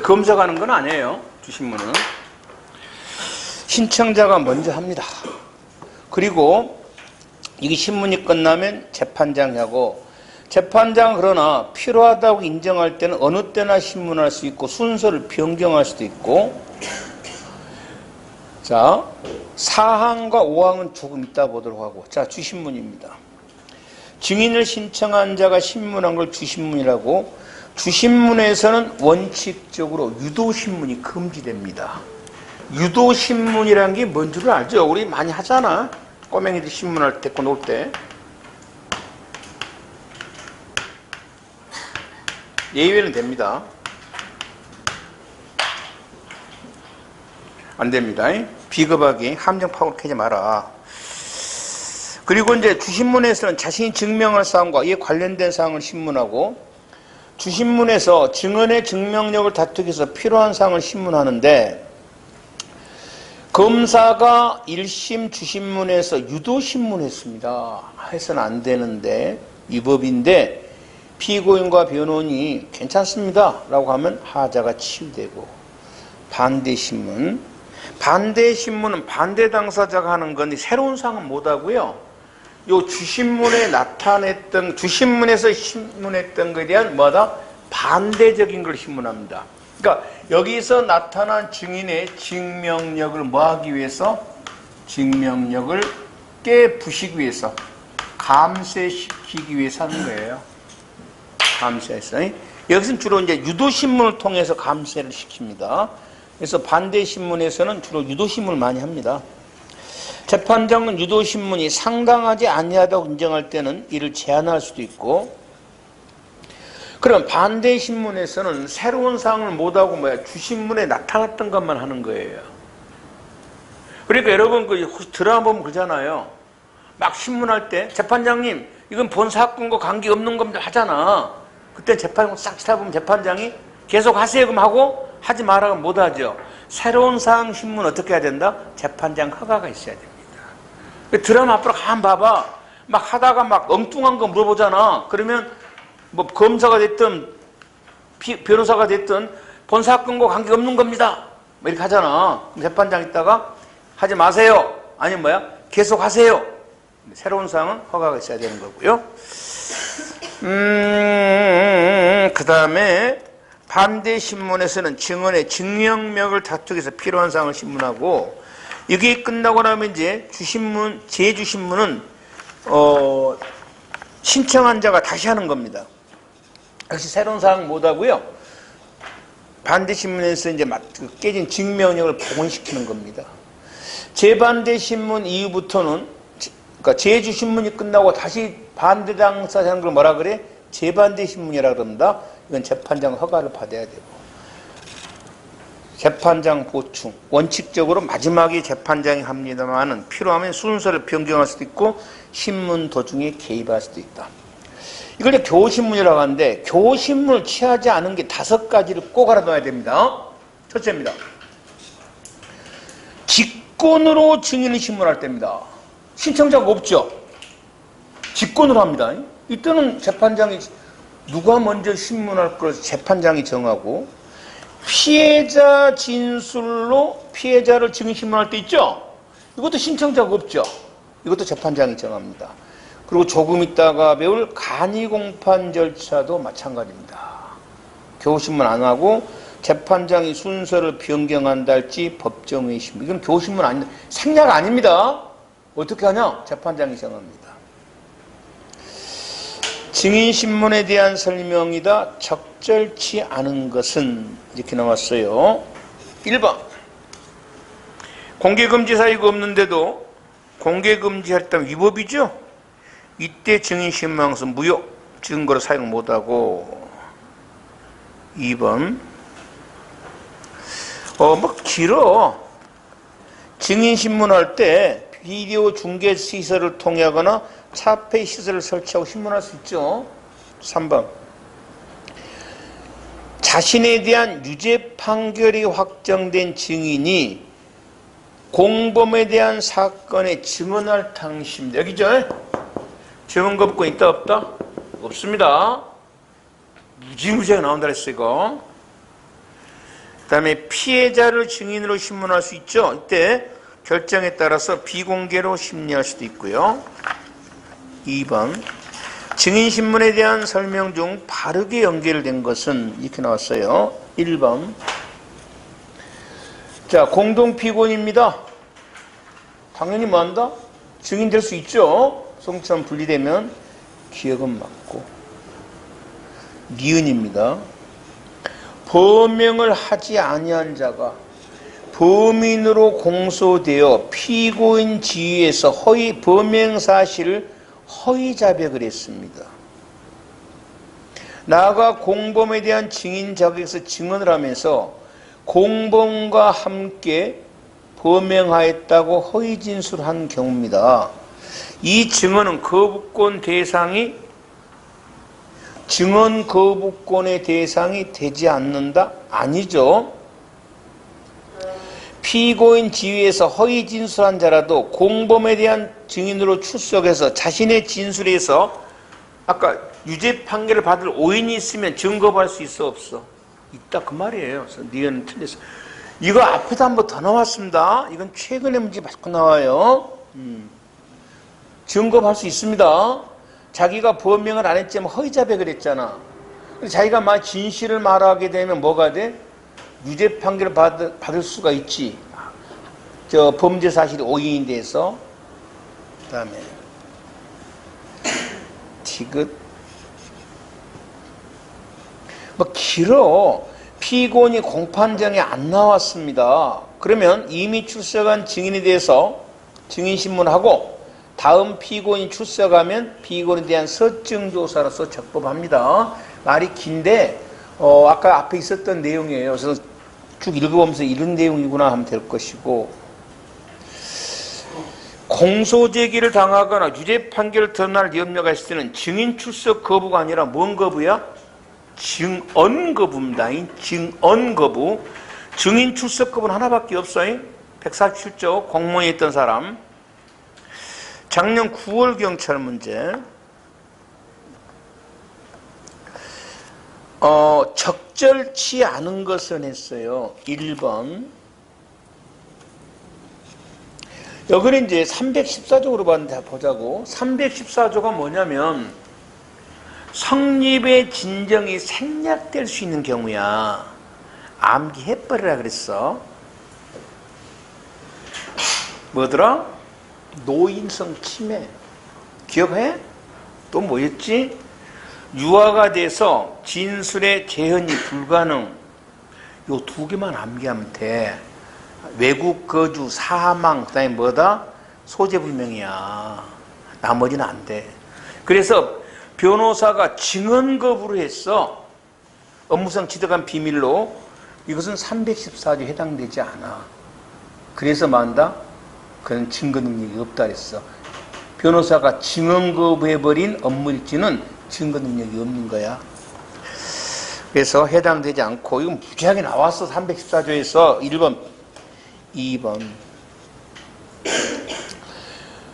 Speaker 1: 검사가 하는 건 아니에요. 주신문은. 신청자가 먼저 합니다. 그리고 이게 신문이 끝나면 재판장이 하고, 재판장은 그러나 필요하다고 인정할 때는 어느 때나 신문할 수 있고 순서를 변경할 수도 있고, 자, 4항과 5항은 조금 이따 보도록 하고, 자, 주신문입니다. 증인을 신청한 자가 신문한 걸 주신문이라고, 주신문에서는 원칙적으로 유도신문이 금지됩니다. 유도신문이라는 게 뭔지를 알죠? 우리 많이 하잖아. 꼬맹이들 신문할 때, 데리고 놀 때. 예외는 됩니다. 안 됩니다. 비겁하게 함정 파고를 캐지 마라. 그리고 이제 주신문에서는 자신이 증명할 사항과 이에 관련된 사항을 신문하고, 주신문에서 증언의 증명력을 다투기 위해서 필요한 사항을 신문하는데, 검사가 1심 주신문에서 유도신문했습니다. 해서는 안 되는데, 위법인데, 피고인과 변호인이 괜찮습니다 라고 하면 하자가 치유되고, 반대신문. 반대신문은 반대 당사자가 하는 건데, 새로운 사항은 못하고요. 요 주신문에 나타냈던, 주신문에서 신문했던 것에 대한 뭐다? 반대적인 걸 신문합니다. 그러니까 여기서 나타난 증인의 증명력을 뭐하기 위해서? 증명력을 깨부시기 위해서, 감쇄시키기 위해서 하는 거예요. 감쇄해서. 여기서는 주로 이제 유도신문을 통해서 감쇄를 시킵니다. 그래서 반대신문에서는 주로 유도신문을 많이 합니다. 재판장은 유도신문이 상당하지 아니하다고 인정할 때는 이를 제한할 수도 있고, 그럼 반대신문에서는 새로운 사항을 못하고 주신문에 나타났던 것만 하는 거예요. 그러니까 여러분 그 드라마 보면 그러잖아요. 막 신문할 때 재판장님 이건 본 사건과 관계없는 겁니다 하잖아. 그때 재판장 싹 치다 보면 재판장이 계속 하세요 그럼 하고, 하지 말라고 못하죠. 새로운 사항 신문 어떻게 해야 된다? 재판장 허가가 있어야 됩니다. 드라마 앞으로 가만 봐봐. 막 하다가 막 엉뚱한 거 물어보잖아. 그러면 뭐 검사가 됐든 변호사가 됐든 본 사건과 관계없는 겁니다 뭐 이렇게 하잖아. 재판장 있다가 하지 마세요. 아니면 뭐야? 계속 하세요. 새로운 사항은 허가가 있어야 되는 거고요. 그 다음에 반대신문에서는 증언의 증명력을 다투기 위해서 필요한 사항을 신문하고, 이게 끝나고 나면 이제 주신문, 재주신문은 신청한 자가 다시 하는 겁니다. 역시 새로운 사항 못하고요. 반대신문에서 이제 깨진 증명력을 복원시키는 겁니다. 재반대신문 이후부터는, 그러니까 재주신문이 끝나고 다시 반대 당사자 하는 걸 뭐라 그래? 재반대신문이라 그럽니다. 이건 재판장 허가를 받아야 되고. 재판장 보충. 원칙적으로 마지막에 재판장이 합니다만은 필요하면 순서를 변경할 수도 있고 신문 도중에 개입할 수도 있다. 이걸 이제 교신문이라고 하는데 교신문을 취하지 않은 게 5가지를 꼭 알아둬야 됩니다. 첫째입니다. 직권으로 증인을 신문할 때입니다. 신청자가 없죠. 직권으로 합니다. 이때는 재판장이 누가 먼저 신문할 걸 재판장이 정하고 피해자 진술로 피해자를 증인 신문할 때 있죠. 이것도 신청자가 없죠. 이것도 재판장이 정합니다. 그리고 조금 있다가 배울 간이공판 절차도 마찬가지입니다. 교신문 안 하고 재판장이 순서를 변경한다 할지 법정의 신문. 이건 교신문 아닙니다. 생략 아닙니다. 어떻게 하냐? 재판장이 정합니다. 증인신문에 대한 설명이다. 적절치 않은 것은 이렇게 나왔어요. 1번 공개금지 사유가 없는데도 공개금지했다면 위법이죠. 이때 증인신문항서 무효. 증거로 사용 못하고. 2번 뭐 길어. 증인신문할 때 비디오 중계 시설을 통해하거나 차폐 시설을 설치하고 신문할 수 있죠. 3번 자신에 대한 유죄 판결이 확정된 증인이 공범에 대한 사건에 증언할 당시입니다. 여기죠? 증언거부권 있다 없다? 없습니다. 무지무지하게 나온다 그랬어 이거. 그 다음에 피해자를 증인으로 신문할 수 있죠. 이때 결정에 따라서 비공개로 심리할 수도 있고요. 2번 증인신문에 대한 설명 중 바르게 연결된 것은 이렇게 나왔어요. 1번 자 공동피고인입니다. 당연히 뭐한다? 증인될 수 있죠. 성처럼 분리되면 기억은 맞고. 니은입니다. 범행을 하지 아니한 자가 범인으로 공소되어 피고인 지위에서 허위 범행 사실을 허위 자백을 했습니다. 나아가 공범에 대한 증인 자격에서 증언을 하면서 공범과 함께 범행하였다고 허위 진술한 경우입니다. 이 증언은 거부권 대상이 증언 거부권의 대상이 되지 않는다? 아니죠. 피고인 지위에서 허위 진술한 자라도 공범에 대한 증인으로 출석해서 자신의 진술에서 아까 유죄 판결을 받을 오인이 있으면 증거할 수 있어 없어? 있다 그 말이에요. 그래서 니은 틀렸어. 이거 앞에도 한 번 더 나왔습니다. 이건 최근에 문제 자꾸 나와요. 증거할 수 있습니다. 자기가 범행을 안 했지만 허위 자백을 했잖아. 자기가 막 진실을 말하게 되면 뭐가 돼? 유죄 판결을 받을 수가 있지. 저 범죄 사실이 오인이 돼서. 그 다음에 티귿 뭐 길어. 피고인이 공판장에 안 나왔습니다. 그러면 이미 출석한 증인에 대해서 증인신문하고 다음 피고인이 출석하면 피고인에 대한 서증조사로서 적법합니다. 말이 긴데 아까 앞에 있었던 내용이에요. 그래서 쭉 읽어보면서 이런 내용이구나 하면 될 것이고, 공소제기를 당하거나 유죄 판결을 드러날 염려가 있을 때는 증인 출석 거부가 아니라 뭔 거부야? 증언 거부입니다. 증언 거부. 증인 출석 거부는 하나밖에 없어요. 147조 공무원에 있던 사람. 작년 9월 경찰 문제. 적절치 않은 것은 했어요. 1번. 여기는 이제 314조로 봤는데 보자고. 314조가 뭐냐면 성립의 진정이 생략될 수 있는 경우야. 암기해버리라 그랬어. 뭐더라? 노인성 침해. 기억해? 또 뭐였지? 유아가 돼서 진술의 재현이 불가능. 요 두 개만 암기하면 돼. 외국 거주, 사망, 그 다음에 뭐다? 소재불명이야. 나머지는 안 돼. 그래서 변호사가 증언 거부를 했어. 업무상 지득한 비밀로. 이것은 314조에 해당되지 않아. 그래서 만다? 그런 증거 능력이 없다 그랬어. 변호사가 증언 거부해버린 업무일지는 증거 능력이 없는 거야. 그래서 해당되지 않고, 이건 무지하게 나왔어. 314조에서 1번, 2번.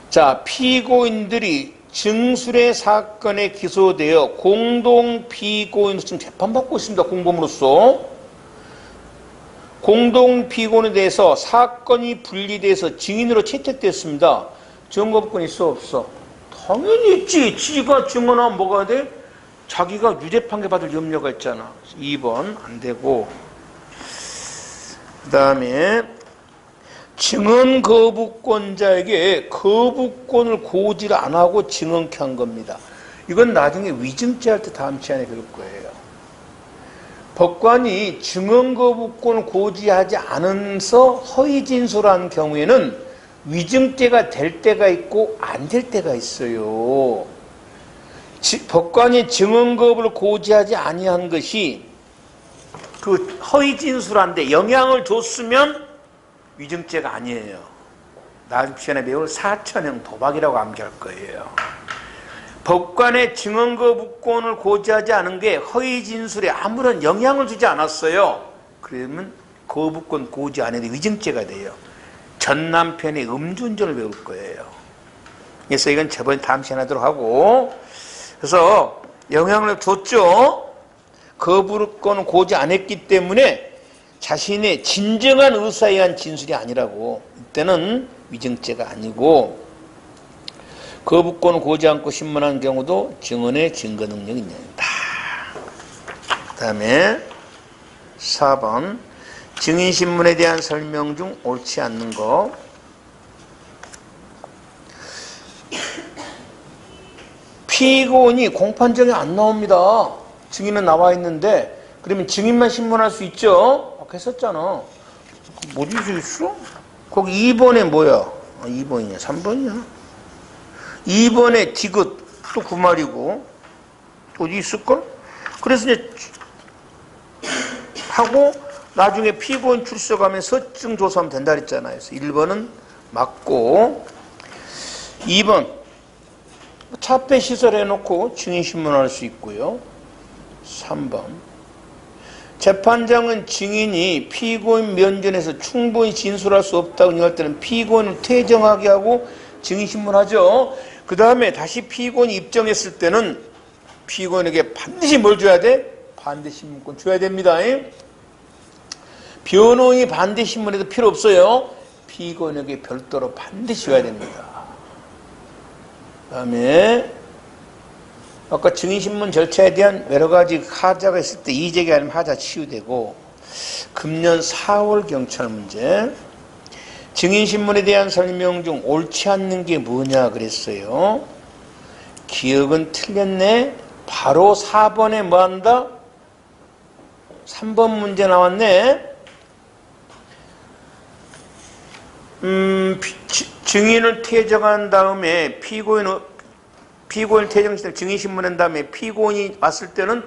Speaker 1: 자, 피고인들이 증술의 사건에 기소되어 공동 피고인으로 지금 재판받고 있습니다. 공범으로서. 공동 피고인에 대해서 사건이 분리돼서 증인으로 채택됐습니다. 증거권 있어 없어? 당연히 있지. 지가 증언하면 뭐가 돼? 자기가 유죄 판결 받을 염려가 있잖아. 2번 안 되고. 그 다음에 증언 거부권자에게 거부권을 고지를 안 하고 증언케 한 겁니다. 이건 나중에 위증죄 할 때 다음 시간에 배울 거예요. 법관이 증언 거부권을 고지하지 않아서 허위 진술한 경우에는 위증죄가 될 때가 있고 안 될 때가 있어요. 법관이 증언 거부를 고지하지 아니한 것이 그 허위 진술한데 영향을 줬으면 위증죄가 아니에요. 다음 시간에 배울 사천형 도박이라고 암기할 거예요. 법관의 증언 거부권을 고지하지 않은 게 허위 진술에 아무런 영향을 주지 않았어요. 그러면 거부권 고지 안 해도 위증죄가 돼요. 전 남편의 음주운전을 배울 거예요. 그래서 이건 저번에 다음 시간에 하도록 하고, 그래서 영향을 줬죠. 거부권을 고지 안 했기 때문에 자신의 진정한 의사에 의한 진술이 아니라고. 이때는 위증죄가 아니고, 거부권을 고지 않고 신문한 경우도 증언의 증거 능력이 있는 다. 그 다음에 4번 증인신문에 대한 설명 중 옳지 않는 거. 피고인이 공판정에 안 나옵니다. 증인은 나와 있는데 그러면 증인만 신문할 수 있죠? 아까 했었잖아. 어디 있어? 거기 2번에 뭐야? 2번이냐 3번이냐? 2번에 디귿 또 그 말이고 어디 있을걸? 그래서 이제 하고 나중에 피고인 출석하면 서증 조사하면 된다 그랬잖아요. 그래서 1번은 맞고 2번 차폐 시설해놓고 증인신문할 수 있고요. 3번 재판장은 증인이 피고인 면전에서 충분히 진술할 수 없다고 생각할 때는 피고인을 퇴정하게 하고 증인신문하죠. 그 다음에 다시 피고인이 입정했을 때는 피고인에게 반드시 뭘 줘야 돼? 반대신문권 줘야 됩니다. 변호인이 반대신문에도 필요 없어요. 피고인에게 별도로 반드시 줘야 됩니다. 그 다음에 아까 증인신문 절차에 대한 여러 가지 하자가 있을 때 이의제기 아니면 하자 치유되고, 금년 4월 경찰 문제. 증인신문에 대한 설명 중 옳지 않는 게 뭐냐 그랬어요. 기억은 틀렸네. 바로 4번에 뭐 한다? 3번 문제 나왔네. 증인을 퇴정한 다음에 피고인을 퇴정시킬 증인신문한 다음에 피고인이 왔을 때는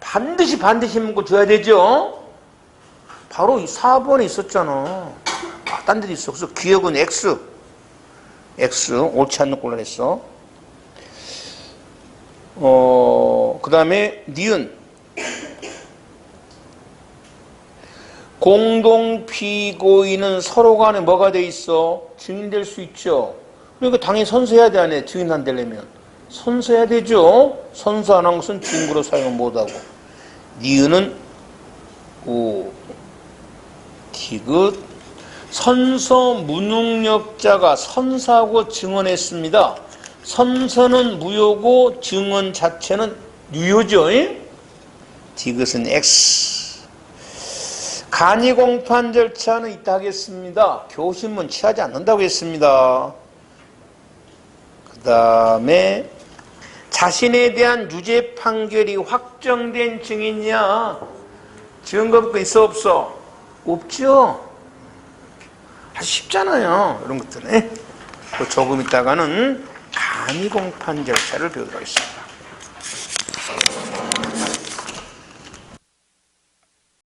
Speaker 1: 반드시 반대신문권 줘야 되죠. 바로 이 4번에 있었잖아. 딴 데도 있어. 그래서 기억은 X 옳지 않는 꼴로 했어. 그 다음에 니은 공동 피고인은 서로 간에 뭐가 돼 있어? 증인될 수 있죠. 그러니까 당연히 선서해야 돼, 안 해? 증인 안 되려면 선서해야 되죠. 선서 안 한 것은 증거로 사용 못하고. 니은은 디귿 선서 무능력자가 선서하고 증언했습니다. 선서는 무효고 증언 자체는 유효죠. 디귿은 X. 간이 공판 절차는 있다 하겠습니다. 교신문 취하지 않는다고 했습니다. 그 다음에 자신에 대한 유죄 판결이 확정된 증인이야. 증거가 있어 없어? 없죠. 아주 쉽잖아요. 이런 것들은. 조금 있다가는 간이 공판 절차를 배우도록 하겠습니다.